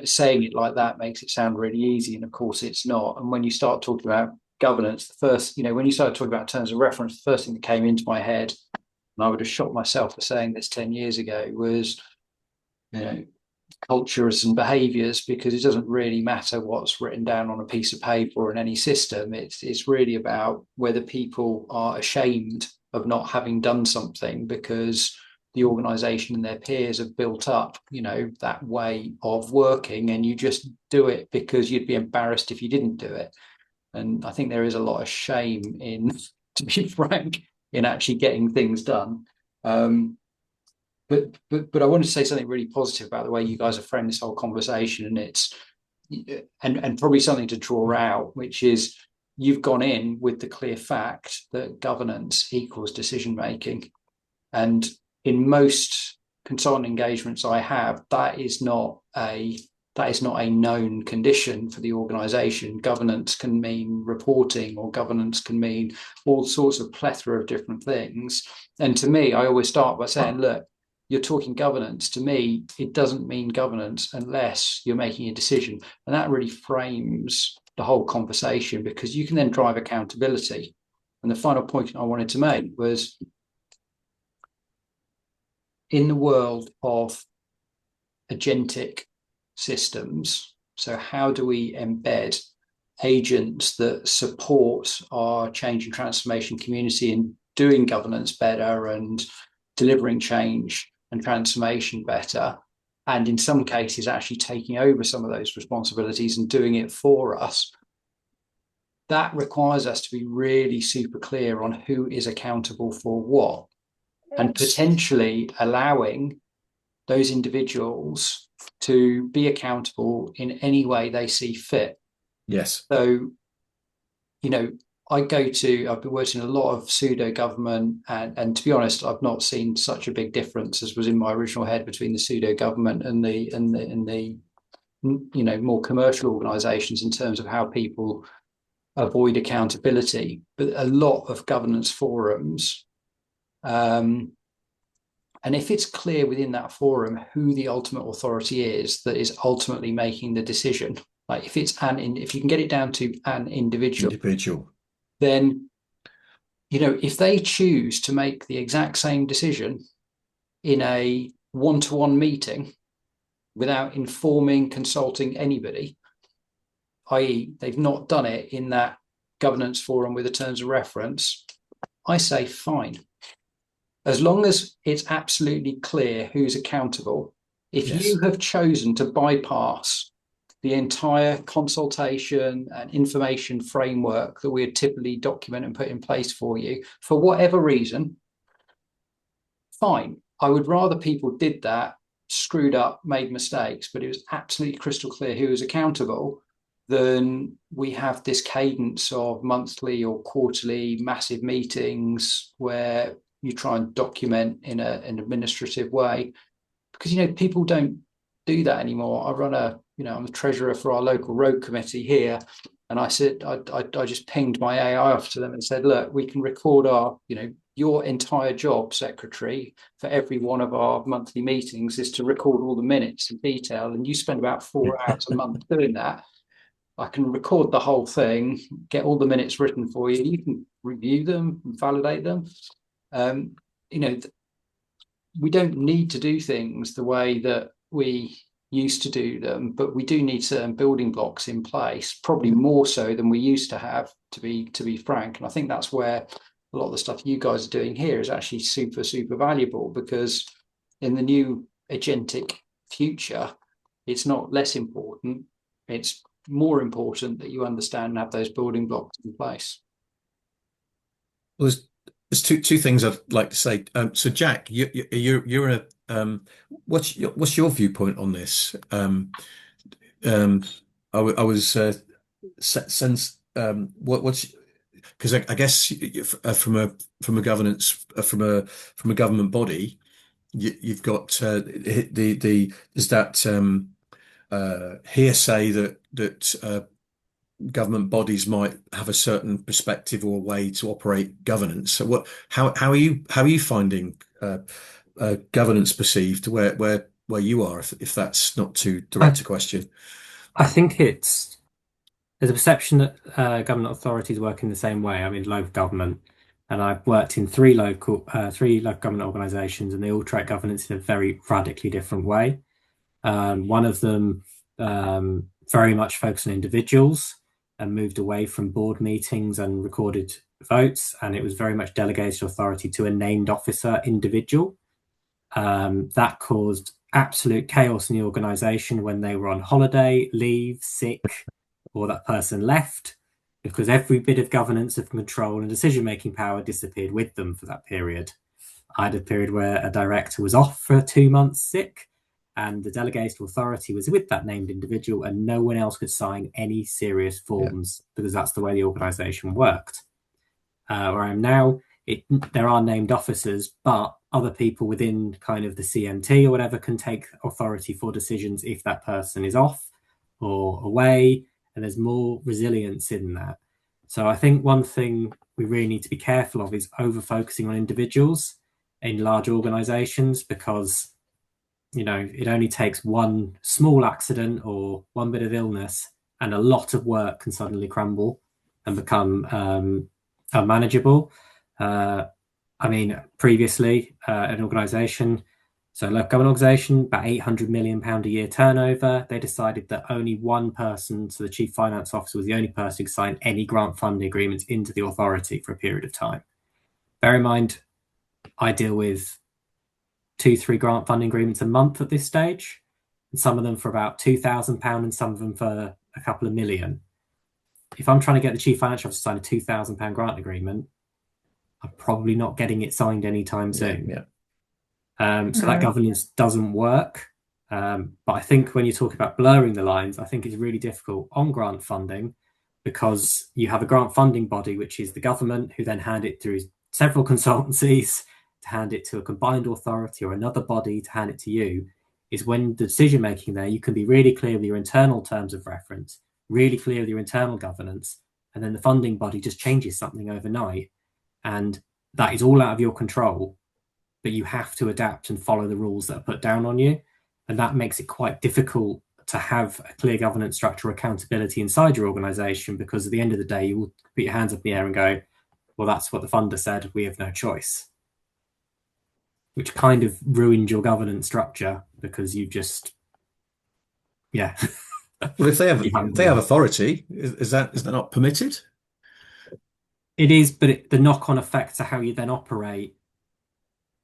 saying it like that makes it sound really easy, and of course it's not. And when you start talking about governance, the first, when you started talking about terms of reference, the first thing that came into my head, and I would have shot myself for saying this 10 years ago, was, cultures and behaviors, because it doesn't really matter what's written down on a piece of paper or in any system. It's really about whether people are ashamed of not having done something because the organization and their peers have built up, that way of working, and you just do it because you'd be embarrassed if you didn't do it. And I think there is a lot of shame in, to be frank, in actually getting things done. But I wanted to say something really positive about the way you guys have framed this whole conversation, and it's and probably something to draw out, which is you've gone in with the clear fact that governance equals decision making, and in most consultant engagements I have, that is not a known condition for the organization. Governance can mean reporting, or governance can mean all sorts of plethora of different things. And to me, I always start by saying, look, you're talking governance. To me, it doesn't mean governance unless you're making a decision. And that really frames the whole conversation, because you can then drive accountability. And the final point I wanted to make was, in the world of agentic systems, so how do we embed agents that support our change and transformation community in doing governance better and delivering change and transformation better, and in some cases actually taking over some of those responsibilities and doing it for us? That requires us to be really super clear on who is accountable for what, and potentially allowing those individuals to be accountable in any way they see fit. Yes. So, I've been working in a lot of pseudo government, and to be honest, I've not seen such a big difference as was in my original head between the pseudo government and the more commercial organizations in terms of how people avoid accountability. But a lot of governance forums, and if it's clear within that forum who the ultimate authority is that is ultimately making the decision, like if you can get it down to an individual, then, if they choose to make the exact same decision in a one-to-one meeting without consulting anybody, i.e. they've not done it in that governance forum with the terms of reference, I say fine. As long as it's absolutely clear who's accountable. If you have chosen to bypass the entire consultation and information framework that we would typically document and put in place for you, for whatever reason, fine. I would rather people did that, screwed up, made mistakes, but it was absolutely crystal clear who was accountable, than we have this cadence of monthly or quarterly massive meetings where you try and document in an administrative way, because people don't do that anymore. I'm the treasurer for our local road committee here, and I just pinged my AI off to them and said, look, we can record your entire job, secretary, for every one of our monthly meetings is to record all the minutes in detail, and you spend about 4 hours a month doing that. I can record the whole thing, get all the minutes written for you. You can review them and validate them. We don't need to do things the way that we used to do them, but we do need certain building blocks in place, probably more so than we used to have, to be frank. And I think that's where a lot of the stuff you guys are doing here is actually super, super valuable, because in the new agentic future, it's not less important. It's more important that you understand and have those building blocks in place. Well, there's two things I'd like to say. So Jack, you're a what's your viewpoint on this? Um, I was since what's because I guess from a governance from a government body, you've got the there's that hearsay that government bodies might have a certain perspective or way to operate governance. So how are you finding governance perceived where you are, if that's not too I, direct a question? I think there's a perception that government authorities work in the same way. I mean, local government, and I've worked in three local government organisations, and they all treat governance in a very radically different way. One of them very much focused on individuals and moved away from board meetings and recorded votes, and it was very much delegated authority to a named officer individual. That caused absolute chaos in the organisation when they were on holiday, leave, sick, or that person left, because every bit of governance of control and decision-making power disappeared with them for that period. I had a period where a director was off for 2 months sick, and the delegated authority was with that named individual, and no one else could sign any serious forms because that's the way the organisation worked. Where I am now, there are named officers, but other people within kind of the CMT or whatever can take authority for decisions if that person is off or away, and there's more resilience in that. So I think one thing we really need to be careful of is over focusing on individuals in large organizations, because it only takes one small accident or one bit of illness and a lot of work can suddenly crumble and become unmanageable. I mean, previously, an organisation, so a local government organisation, about £800 million a year turnover, they decided that only one person, so the chief finance officer, was the only person who could sign any grant funding agreements into the authority for a period of time. Bear in mind, I deal with 2-3 grant funding agreements a month at this stage, and some of them for about £2,000 and some of them for a couple of million. If I'm trying to get the chief financial officer to sign a £2,000 grant agreement, I'm probably not getting it signed anytime soon. So that governance doesn't work. But I think when you talk about blurring the lines, I think it's really difficult on grant funding, because you have a grant funding body, which is the government, who then hand it through several consultancies to hand it to a combined authority or another body to hand it to you. Is when the decision making there, you can be really clear with your internal terms of reference, really clear with your internal governance, and then the funding body just changes something overnight. And that is all out of your control, but you have to adapt and follow the rules that are put down on you. And that makes it quite difficult to have a clear governance structure or accountability inside your organization, because at the end of the day, you will put your hands up in the air and go, well, that's what the funder said, we have no choice. Which kind of ruined your governance structure, because you just, Well, if they have authority, is that not permitted? It is, but the knock-on effect to how you then operate,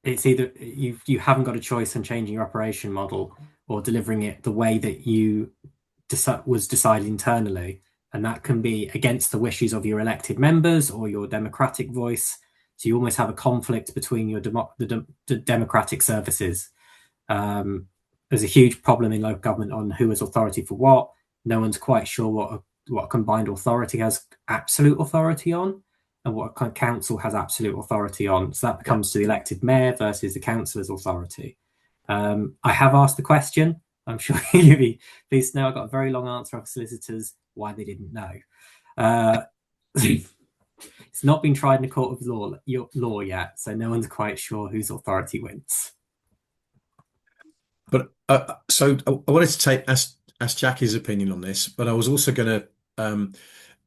it's either you haven't got a choice in changing your operation model or delivering it the way that you was decided internally, and that can be against the wishes of your elected members or your democratic voice. So you almost have a conflict between your the democratic services. There's a huge problem in local government on who has authority for what. No one's quite sure what a combined authority has absolute authority on, and what a council has absolute authority on. So that becomes to the elected mayor versus the councillor's authority. I have asked the question. I'm sure you'll be pleased to know I got a very long answer of solicitors why they didn't know. It's not been tried in a court of law yet, so no one's quite sure whose authority wins. But so I wanted to ask Jackie's opinion on this, but I was also going to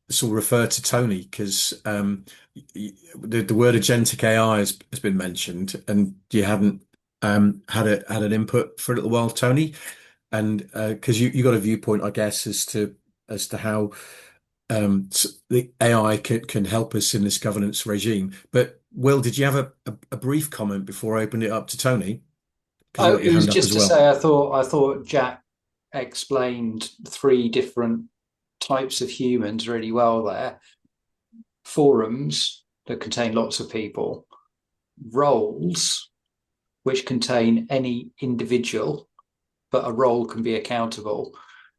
sort of refer to Tony, because the word agentic AI has been mentioned, and you hadn't had an input for a little while, Tony, and because you got a viewpoint, I guess, as to how the AI can help us in this governance regime. But Will, did you have a brief comment before I opened it up to Tony? It was just to say, I thought Jack explained 3 different types of humans really well there. Forums, that contain lots of people, roles which contain any individual, but a role can be accountable,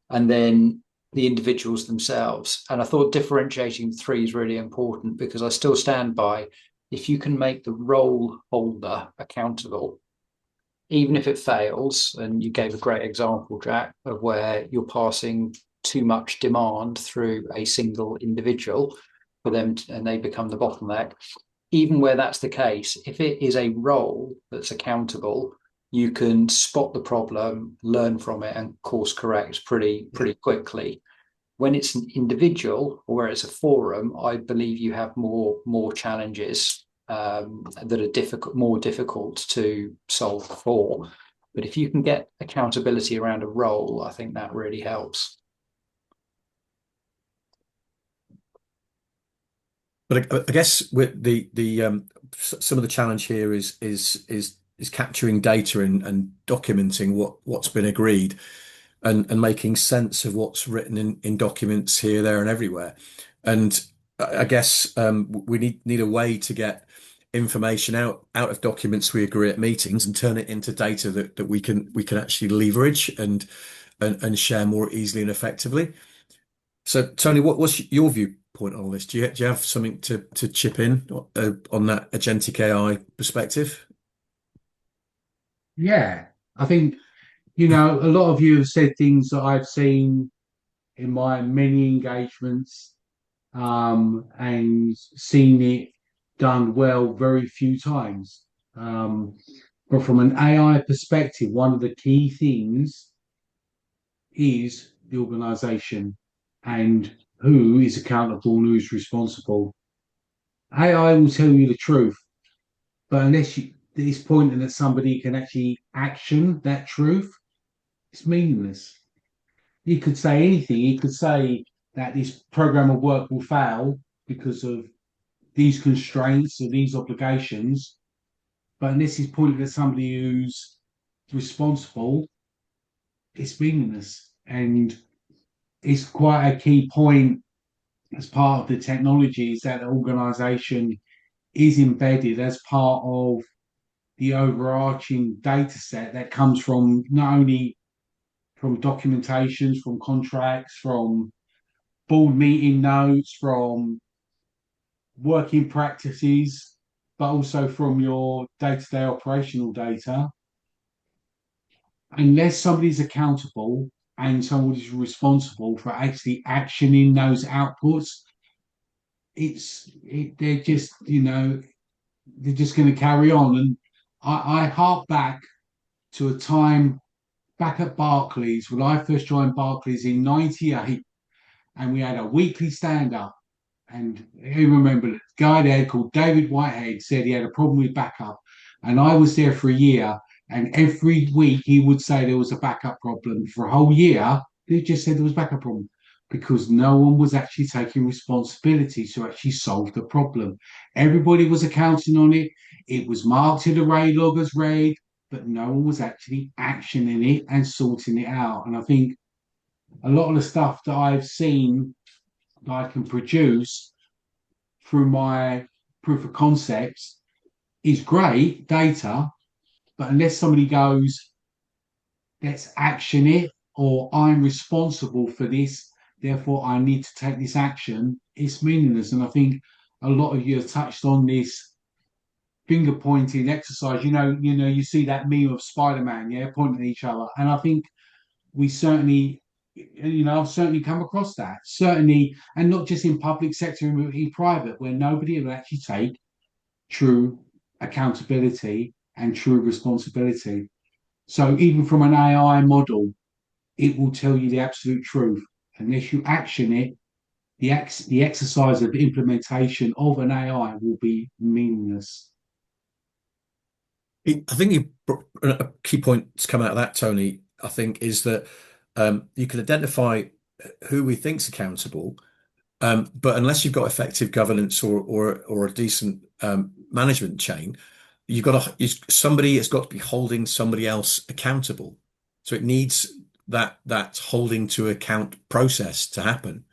and then the individuals themselves. And I thought differentiating the three is really important, because I still stand by, if you can make the role holder accountable, even if it fails, and you gave a great example, Jack, of where you're passing too much demand through a single individual for them and they become the bottleneck. Even where that's the case, if it is a role that's accountable, you can spot the problem, learn from it, and course correct pretty quickly. When it's an individual or where it's a forum, I believe you have more challenges that are more difficult to solve for. But if you can get accountability around a role, I think that really helps. But I guess with some of the challenge here is capturing data and documenting what's been agreed, and making sense of what's written in documents here, there, and everywhere. And I guess we need a way to get information out of documents we agree at meetings and turn it into data that we can actually leverage and share more easily and effectively. So, Tony, what's your viewpoint on all this? Do you have something to chip in on that agentic AI perspective? Yeah, I think, a lot of you have said things that I've seen in my many engagements, and seen it done well very few times. But from an AI perspective, one of the key things is the organization and who is accountable and who's responsible. AI will tell you the truth, but unless it's pointing at somebody can actually action that truth, it's meaningless. He could say anything. He could say that this program of work will fail because of these constraints or these obligations, but unless he's pointing at somebody who's responsible, it's meaningless. And it's quite a key point as part of the technology is that the organization is embedded as part of the overarching data set that comes from not only from documentations, from contracts, from board meeting notes, from working practices, but also from your day-to-day operational data. Unless somebody's accountable and somebody's responsible for actually actioning those outputs, they're just they're just going to carry on. And I hark back to a time back at Barclays when I first joined Barclays in '98, and we had a weekly stand up. And you remember the guy there called David Whitehead said he had a problem with backup. And I was there for a year, and every week he would say there was a backup problem. For a whole year, they just said there was a backup problem because no one was actually taking responsibility to actually solve the problem. Everybody was accounting on it. It was marked in the RAID log as red, but no one was actually actioning it and sorting it out. And I think a lot of the stuff that I've seen that I can produce through my proof of concepts is great data, but unless somebody goes, let's action it, or I'm responsible for this, therefore I need to take this action, it's meaningless. And I think a lot of you have touched on this finger pointing exercise. You see that meme of Spider-Man, yeah, pointing at each other. And I think we certainly, I've certainly come across that, certainly, and not just in public sector, in private, where nobody will actually take true accountability and true responsibility. So even from an AI model, it will tell you the absolute truth. Unless you action it, the exercise of implementation of an AI will be meaningless. I think a key point to come out of that, Tony, I think, is that you can identify who we think's accountable, but unless you've got effective governance or a decent management chain, somebody has got to be holding somebody else accountable. So it needs that holding to account process to happen.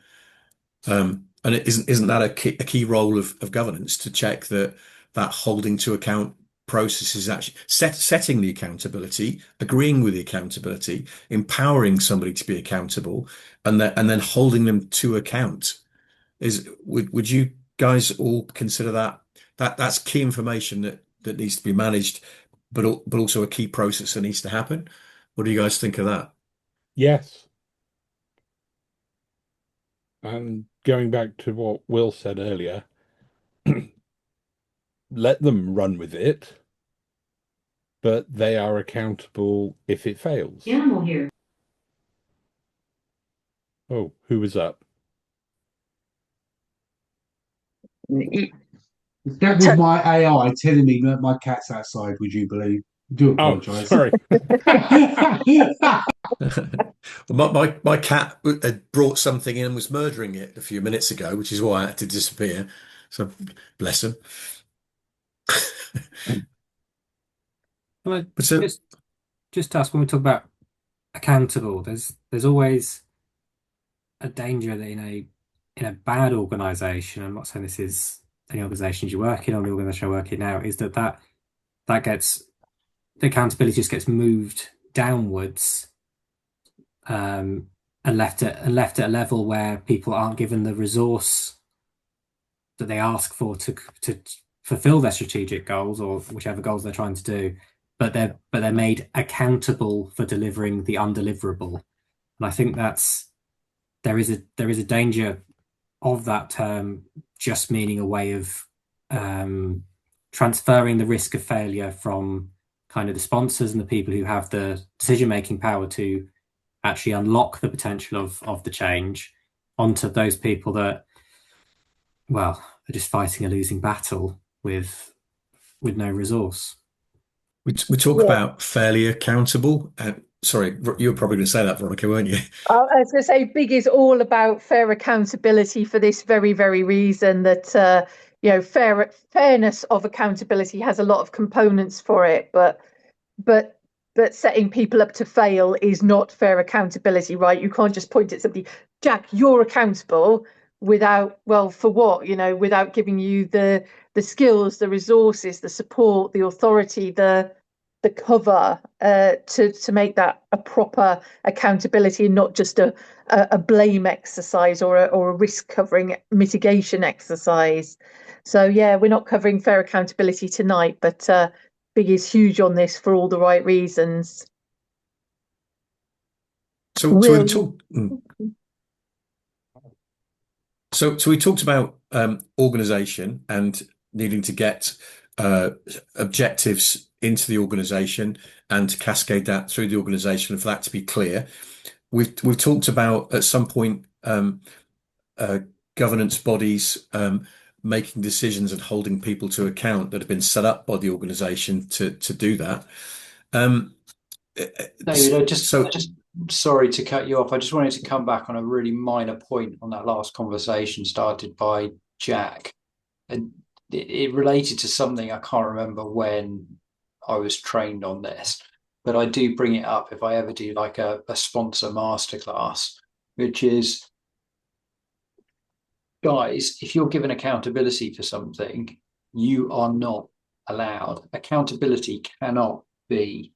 And isn't that a key role of governance to check that that holding to account process is actually setting the accountability, agreeing with the accountability, empowering somebody to be accountable, and then holding them to account? Would you guys all consider that's key information that needs to be managed, but also a key process that needs to happen? What do you guys think of that? Yes. And going back to what Will said earlier, let them run with it, but they are accountable if it fails. Animal here. Oh, who was up? That was my AI telling me that my cat's outside, would you believe? Do Oh, apologise. sorry. My cat had brought something in and was murdering it a few minutes ago, which is why I had to disappear. So bless him. Can I But just ask, when we talk about accountable, there's always a danger that in a bad organization, I'm not saying this is any organizations you work in or the organization I work in now, is that gets the accountability just gets moved downwards, and left at a level where people aren't given the resource that they ask for to fulfill their strategic goals or whichever goals they're trying to do, but they're made accountable for delivering the undeliverable. And I think there is a danger of that term just meaning a way of transferring the risk of failure from kind of the sponsors and the people who have the decision-making power to actually unlock the potential of the change onto those people that, well, are just fighting a losing battle with no resource. we talk Yeah. about fairly accountable. Sorry, you were probably going to say that, Veronica, weren't you? I was going to say, Big is all about fair accountability for this very, very reason that fairness of accountability has a lot of components for it, but setting people up to fail is not fair accountability, right? You can't just point at somebody, Jack, you're accountable without, well, for what? Without giving you the skills, the resources, the support, the authority, the cover to make that a proper accountability and not just a blame exercise or a risk covering mitigation exercise. So yeah, we're not covering fair accountability tonight, but Big is huge on this for all the right reasons. So Will we talked. So we talked about organization and needing to get objectives into the organization and to cascade that through the organization and for that to be clear. We've talked about at some point uh, governance bodies making decisions and holding people to account that have been set up by the organization to do that. David, So I just sorry to cut you off. I just wanted to come back on a really minor point on that last conversation started by Jack. And it related to something I can't remember when I was trained on this, but I do bring it up if I ever do like a sponsor masterclass, which is, guys, if you're given accountability for something, you are not allowed. Accountability cannot be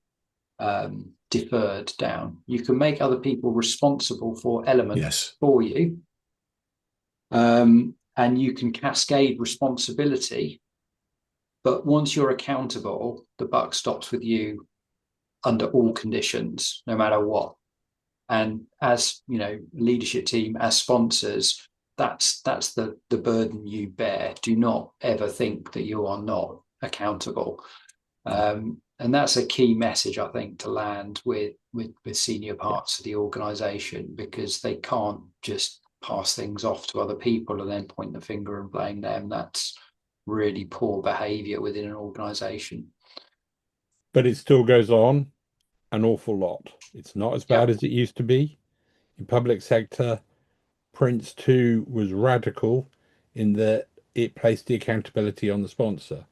deferred down. You can make other people responsible for elements yes, for you, and you can cascade responsibility. But once you're accountable, the buck stops with you under all conditions, no matter what. And as leadership team, as sponsors, that's the burden you bear. Do not ever think that you are not accountable. And that's a key message, I think, to land with senior parts of the organization, because they can't just pass things off to other people and then point the finger and blame them. That's really poor behavior within an organization. But it still goes on an awful lot. It's not as bad as it used to be. In public sector, Prince 2 was radical in that it placed the accountability on the sponsor.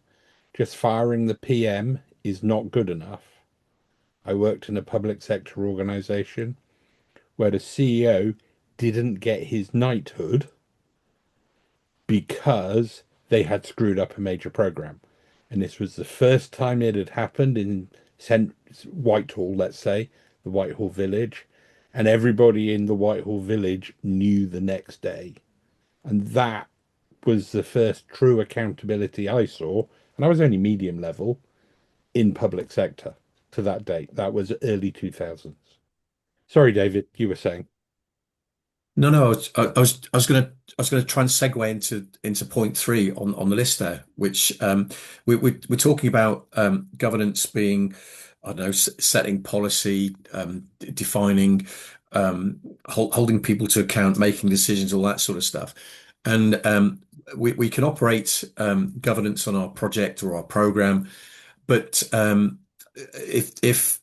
Just firing the PM is not good enough. I worked in a public sector organization where the CEO didn't get his knighthood because they had screwed up a major program. And this was the first time it had happened in Whitehall, let's say, the Whitehall Village. And everybody in the Whitehall Village knew the next day. And that was the first true accountability I saw. And I was only medium level in public sector to that date. That was early 2000s. Sorry, David, you were saying. No, no, I was gonna try and segue into point three on the list there, which we're talking about governance being, I don't know, setting policy, defining, holding people to account, making decisions, all that sort of stuff, and we can operate governance on our project or our program, but if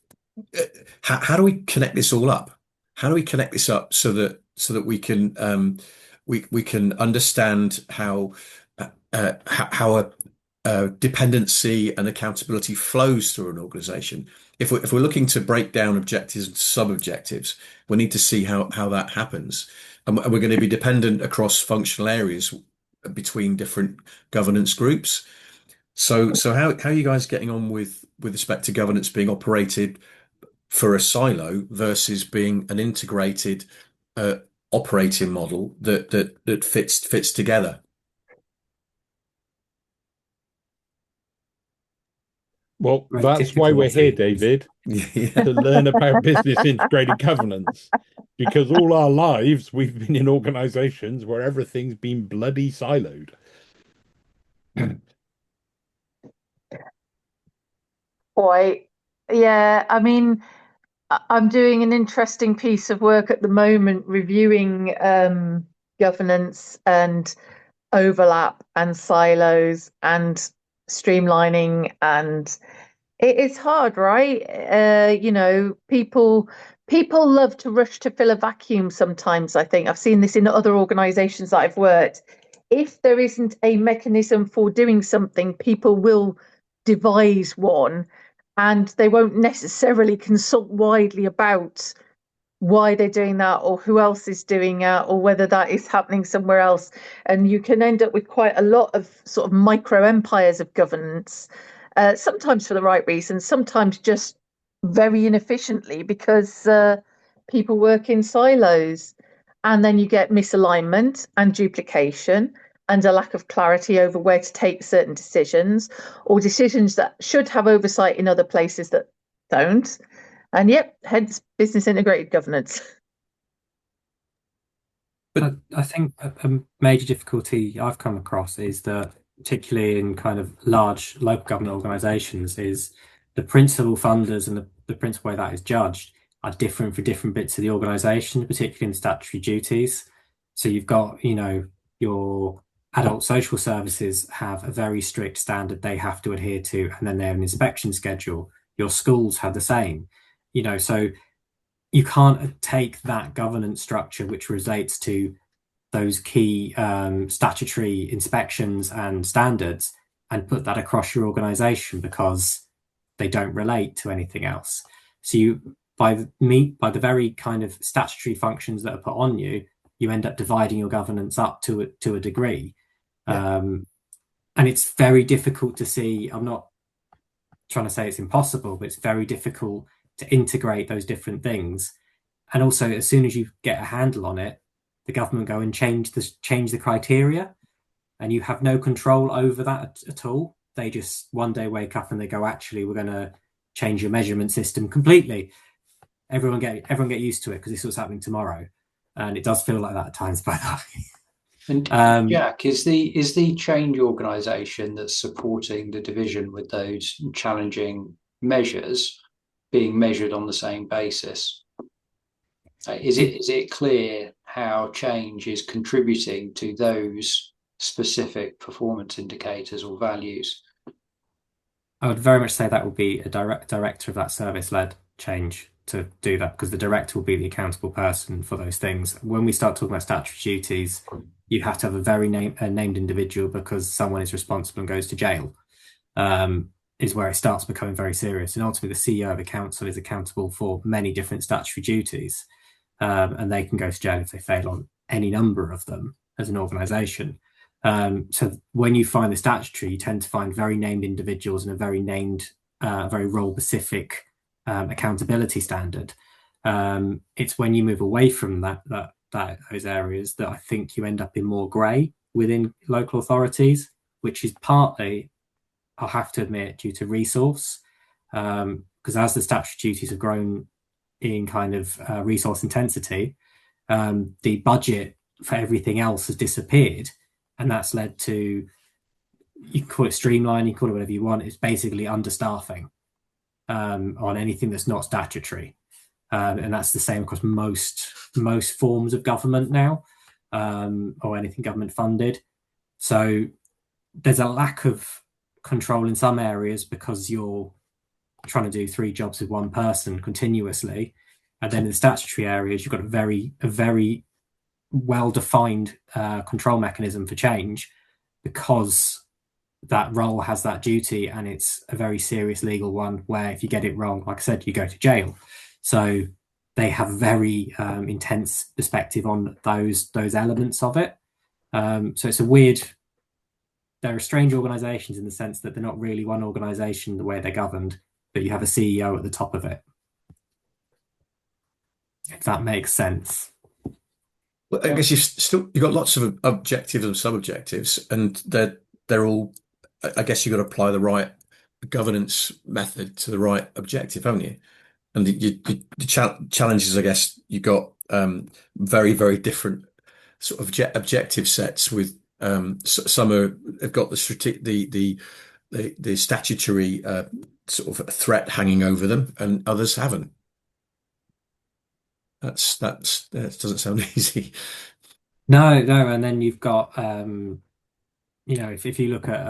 how do we connect this all up? How do we connect this up so that we can understand how a dependency and accountability flows through an organization? If we're looking to break down objectives and sub-objectives, we need to see how that happens, and we're going to be dependent across functional areas between different governance groups. So how are you guys getting on with respect to governance being operated for a silo versus being an integrated operating model that fits together? Well, Right, that's why we're here, David, Yeah. to learn about business integrated governance. Because all our lives we've been in organizations where everything's been bloody siloed. Boy, yeah, I mean, I'm doing an interesting piece of work at the moment reviewing governance and overlap and silos and streamlining, and it's hard, right? People love to rush to fill a vacuum sometimes. I think I've seen this in other organizations that I've worked. If there isn't a mechanism for doing something, people will devise one, and they won't necessarily consult widely about why they're doing that or who else is doing it or whether that is happening somewhere else. And you can end up with quite a lot of sort of micro empires of governance, sometimes for the right reasons, sometimes just very inefficiently because people work in silos. And then you get misalignment and duplication and a lack of clarity over where to take certain decisions, or decisions that should have oversight in other places that don't. And yep, hence business integrated governance. I think a major difficulty I've come across is that, particularly in kind of large local government organisations, is the principal funders and the principal way that is judged are different for different bits of the organisation, particularly in statutory duties. So you've got, your adult social services have a very strict standard they have to adhere to, and then they have an inspection schedule. Your schools have the same, so you can't take that governance structure, which relates to those key statutory inspections and standards, and put that across your organization because they don't relate to anything else. So by the very kind of statutory functions that are put on you, you end up dividing your governance up to a degree. Yeah. And it's very difficult to see. I'm not trying to say it's impossible, but it's very difficult to integrate those different things. And also, as soon as you get a handle on it, the government go and change the criteria, and you have no control over that at all. They just one day wake up and they go, actually, we're going to change your measurement system completely. Everyone get used to it because this is what's happening tomorrow, and it does feel like that at times. By the way. And Jack, is the change organisation that's supporting the division with those challenging measures being measured on the same basis? Is it clear how change is contributing to those specific performance indicators or values? I would very much say that would be a director of that service-led change to do that, because the director will be the accountable person for those things. When we start talking about statutory duties, you have to have a very named individual, because someone is responsible and goes to jail, is where it starts becoming very serious. And ultimately, the CEO of the council is accountable for many different statutory duties, and they can go to jail if they fail on any number of them as an organisation. So when you find the statutory, you tend to find very named individuals and a very named, very role specific accountability standard. It's when you move away from those areas that I think you end up in more grey within local authorities, which is partly, I'll have to admit, due to resource. Because as the statutory duties have grown in kind of resource intensity, the budget for everything else has disappeared. And that's led to, you can call it streamlining, you can call it whatever you want. It's basically understaffing on anything that's not statutory. And that's the same across most forms of government now, or anything government funded. So there's a lack of control in some areas because you're trying to do 3 jobs with one person continuously. And then in the statutory areas, you've got a very well-defined control mechanism for change, because that role has that duty, and it's a very serious legal one where if you get it wrong, like I said, you go to jail. So they have a very intense perspective on those elements of it. So it's a weird. There are strange organisations in the sense that they're not really one organisation the way they're governed, but you have a CEO at the top of it. If that makes sense. Well, I guess you've got lots of objectives and sub-objectives, and they're all. I guess you've got to apply the right governance method to the right objective, haven't you? And the challenges, I guess, you've got very, very different sort of objective sets. With some have got the statutory sort of threat hanging over them, and others haven't. That doesn't sound easy. No, and then you've got if you look at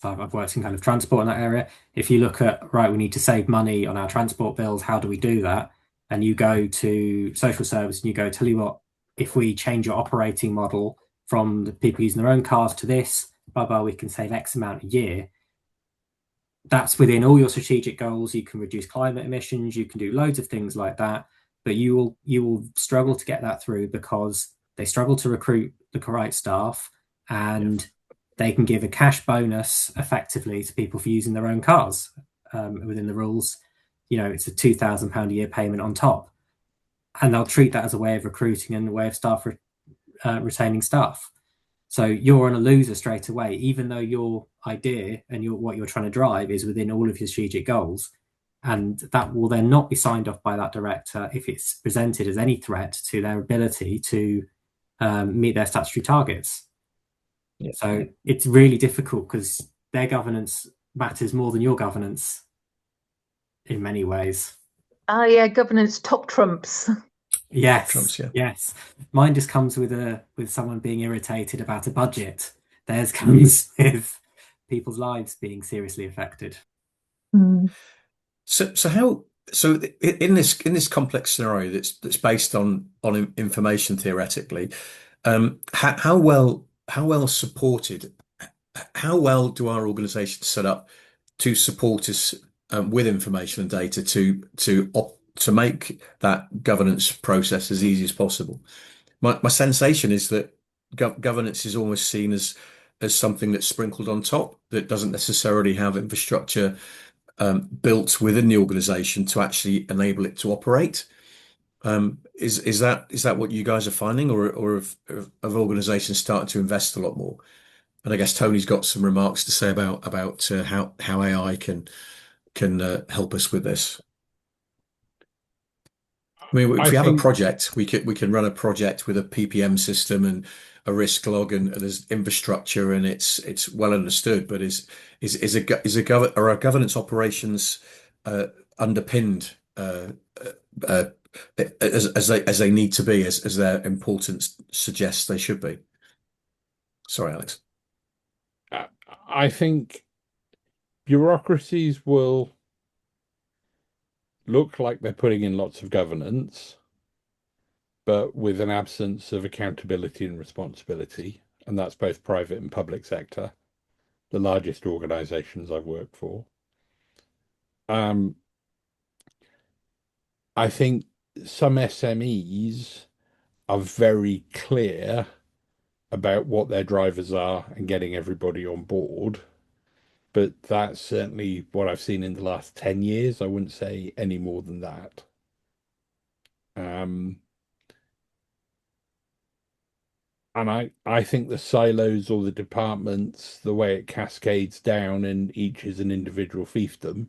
I've worked in kind of transport in that area. If you look at, right, we need to save money on our transport bills, how do we do that? And you go to social service and you go, tell you what, if we change your operating model from the people using their own cars to this, blah blah, we can save X amount a year. That's within all your strategic goals. You can reduce climate emissions, you can do loads of things like that, but you will struggle to get that through because they struggle to recruit the right staff, and they can give a cash bonus effectively to people for using their own cars within the rules. It's a £2,000 a year payment on top, and they'll treat that as a way of recruiting and a way of staff retaining staff. So you're on a loser straight away, even though your idea and what you're trying to drive is within all of your strategic goals. And that will then not be signed off by that director if it's presented as any threat to their ability to meet their statutory targets. Yeah. So it's really difficult because their governance matters more than your governance in many ways. Yeah, governance top trumps. Yes, Trumps, yeah. Yes. Mine just comes with someone being irritated about a budget. Theirs comes with people's lives being seriously affected. Mm. So in this complex scenario that's based on information theoretically, how well supported, how well do our organizations set up to support us with information and data to make that governance process as easy as possible? My sensation is that governance is almost seen as something that's sprinkled on top, that doesn't necessarily have infrastructure built within the organization to actually enable it to operate. Is that what you guys are finding, or have organizations started to invest a lot more? And I guess Tony's got some remarks to say about how AI can help us with this. I mean, if we have a project, we can run a project with a PPM system and a risk log, and there's infrastructure, and it's well understood. But are our governance operations underpinned as they need to be, as their importance suggests they should be? Sorry, Alex. I think bureaucracies will look like they're putting in lots of governance, but with an absence of accountability and responsibility. And that's both private and public sector, the largest organizations I've worked for. I think some SMEs are very clear about what their drivers are and getting everybody on board. But that's certainly what I've seen in the last 10 years. I wouldn't say any more than that. And I think the silos or the departments, the way it cascades down and each is an individual fiefdom,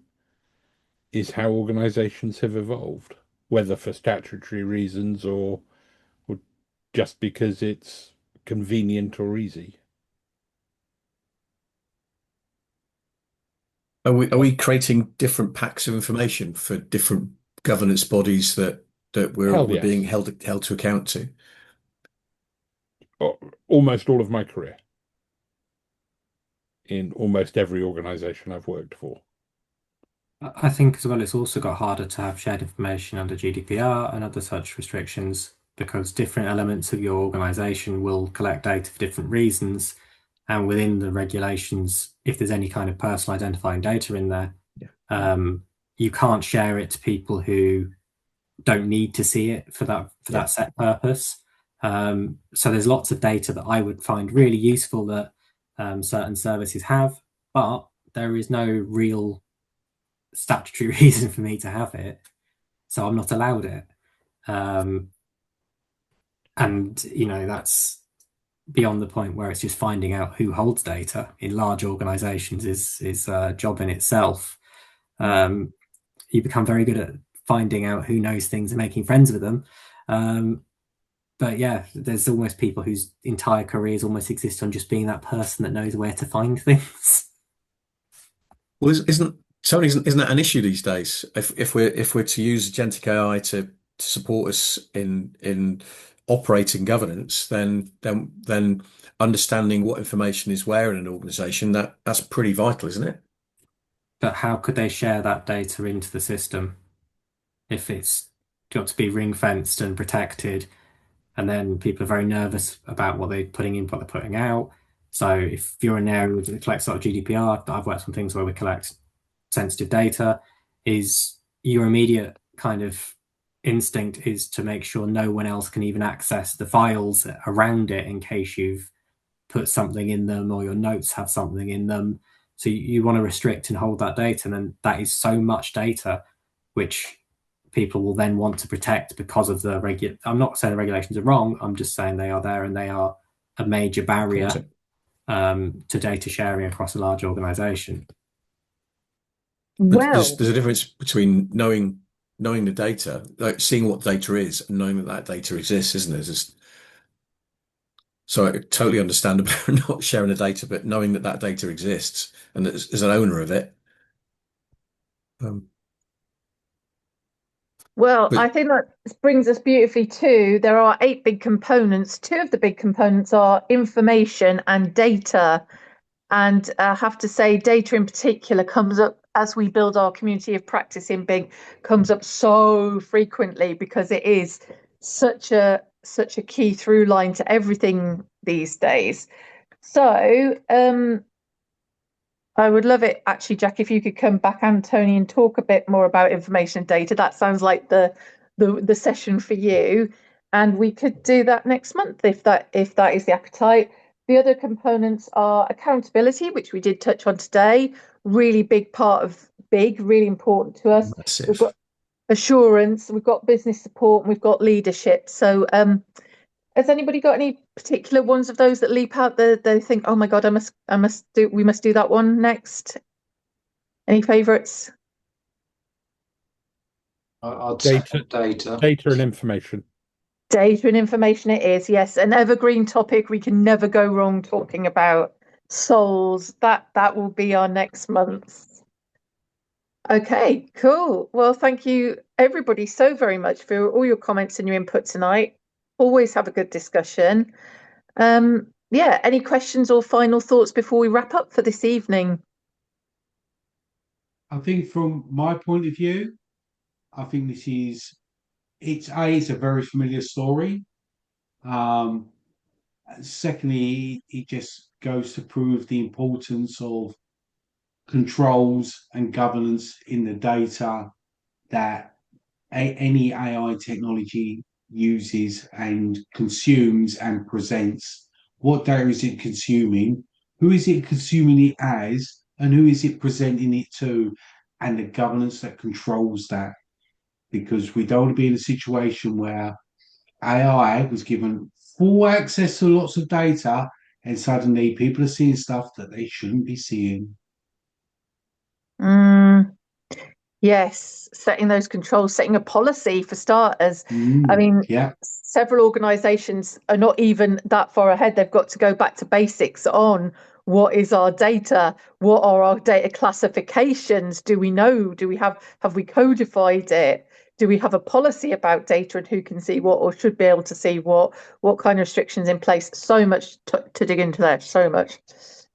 is how organizations have evolved, whether for statutory reasons or just because it's convenient or easy. Are we creating different packs of information for different governance bodies that Hell we're being yes. held to account to? Almost all of my career in almost every organization I've worked for. I think as well, it's also got harder to have shared information under GDPR and other such restrictions because different elements of your organization will collect data for different reasons. And within the regulations, if there's any kind of personal identifying data in there, you can't share it to people who don't need to see it for that set purpose. So there's lots of data that I would find really useful that certain services have, but there is no real statutory reason for me to have it, so I'm not allowed it. And that's beyond the point where it's just finding out who holds data in large organizations is a job in itself. You become very good at finding out who knows things and making friends with them. But yeah, there's almost people whose entire careers almost exist on just being that person that knows where to find things. Well, isn't that an issue these days? If we're to use agentic AI to support us in operating governance, then understanding what information is where in an organization, that's pretty vital, isn't it? But how could they share that data into the system if it's got to be ring fenced and protected? And then people are very nervous about what they're putting in, what they're putting out. So if you're in an area that collects sort of GDPR, I've worked on things where we collect sensitive data, is your immediate kind of instinct is to make sure no one else can even access the files around it in case you've put something in them or your notes have something in them. So you want to restrict and hold that data. And then that is so much data, which people will then want to protect because of the I'm not saying the regulations are wrong. I'm just saying they are there and they are a major barrier to data sharing across a large organization. Well, There's a difference between knowing the data, like seeing what data is, and knowing that data exists, isn't there? So I totally understand about not sharing the data, but knowing that data exists and as an owner of it. Well, I But think that brings us beautifully to there are 8 big components. 2 of the big components are information and data. And I have to say, data in particular comes up as we build our community of practice in Big, comes up so frequently because it is such a key through line to everything these days. So I would love it actually, Jack, if you could come back, Anthony, and talk a bit more about information and data. That sounds like the session for you. And we could do that next month if that is the appetite. The other components are accountability, which we did touch on today. Really big part of Big, really important to us. massive. We've got assurance, we've got business support, and we've got leadership. So has anybody got any particular ones of those that leap out that they think, oh my God, we must do that one next? Any favourites? I'd say data. Data and information. Data and information it is, yes. An evergreen topic we can never go wrong talking about. Souls, that will be our next month. Okay, cool. Well, thank you everybody so very much for all your comments and your input tonight. Always have a good discussion. Any questions or final thoughts before we wrap up for this evening? I think from my point of view, I think it's a very familiar story. Secondly, it just goes to prove the importance of controls and governance in the data that any AI technology uses and consumes and presents what data is it consuming, who is it consuming it as, and who is it presenting it to, and the governance that controls that. Because we don't want to be in a situation where AI was given full access to lots of data and suddenly people are seeing stuff that they shouldn't be seeing. Yes, setting those controls, setting a policy for starters. I mean, Yeah. several organizations are not even that far ahead. They've got to go back to basics on what is our data, what are our data classifications, do we know, have we codified it, do we have a policy about data and who can see what or should be able to see what kind of restrictions in place. So much to dig into there, so much.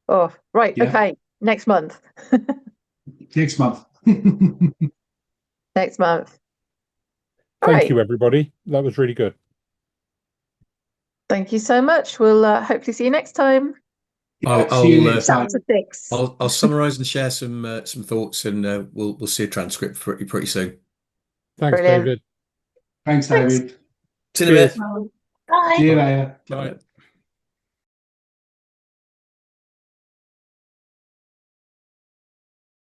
Oh, right. Yeah. Okay, next month. Next month. Next month. All Thank right. you, everybody. That was really good. Thank you so much. We'll hopefully see you next time. See you next time. Chapter 6. I'll summarize and share some thoughts, and we'll see a transcript pretty soon. Thanks, Brilliant. David. Thanks, David. See you in a bit. Bye. See you later. Bye.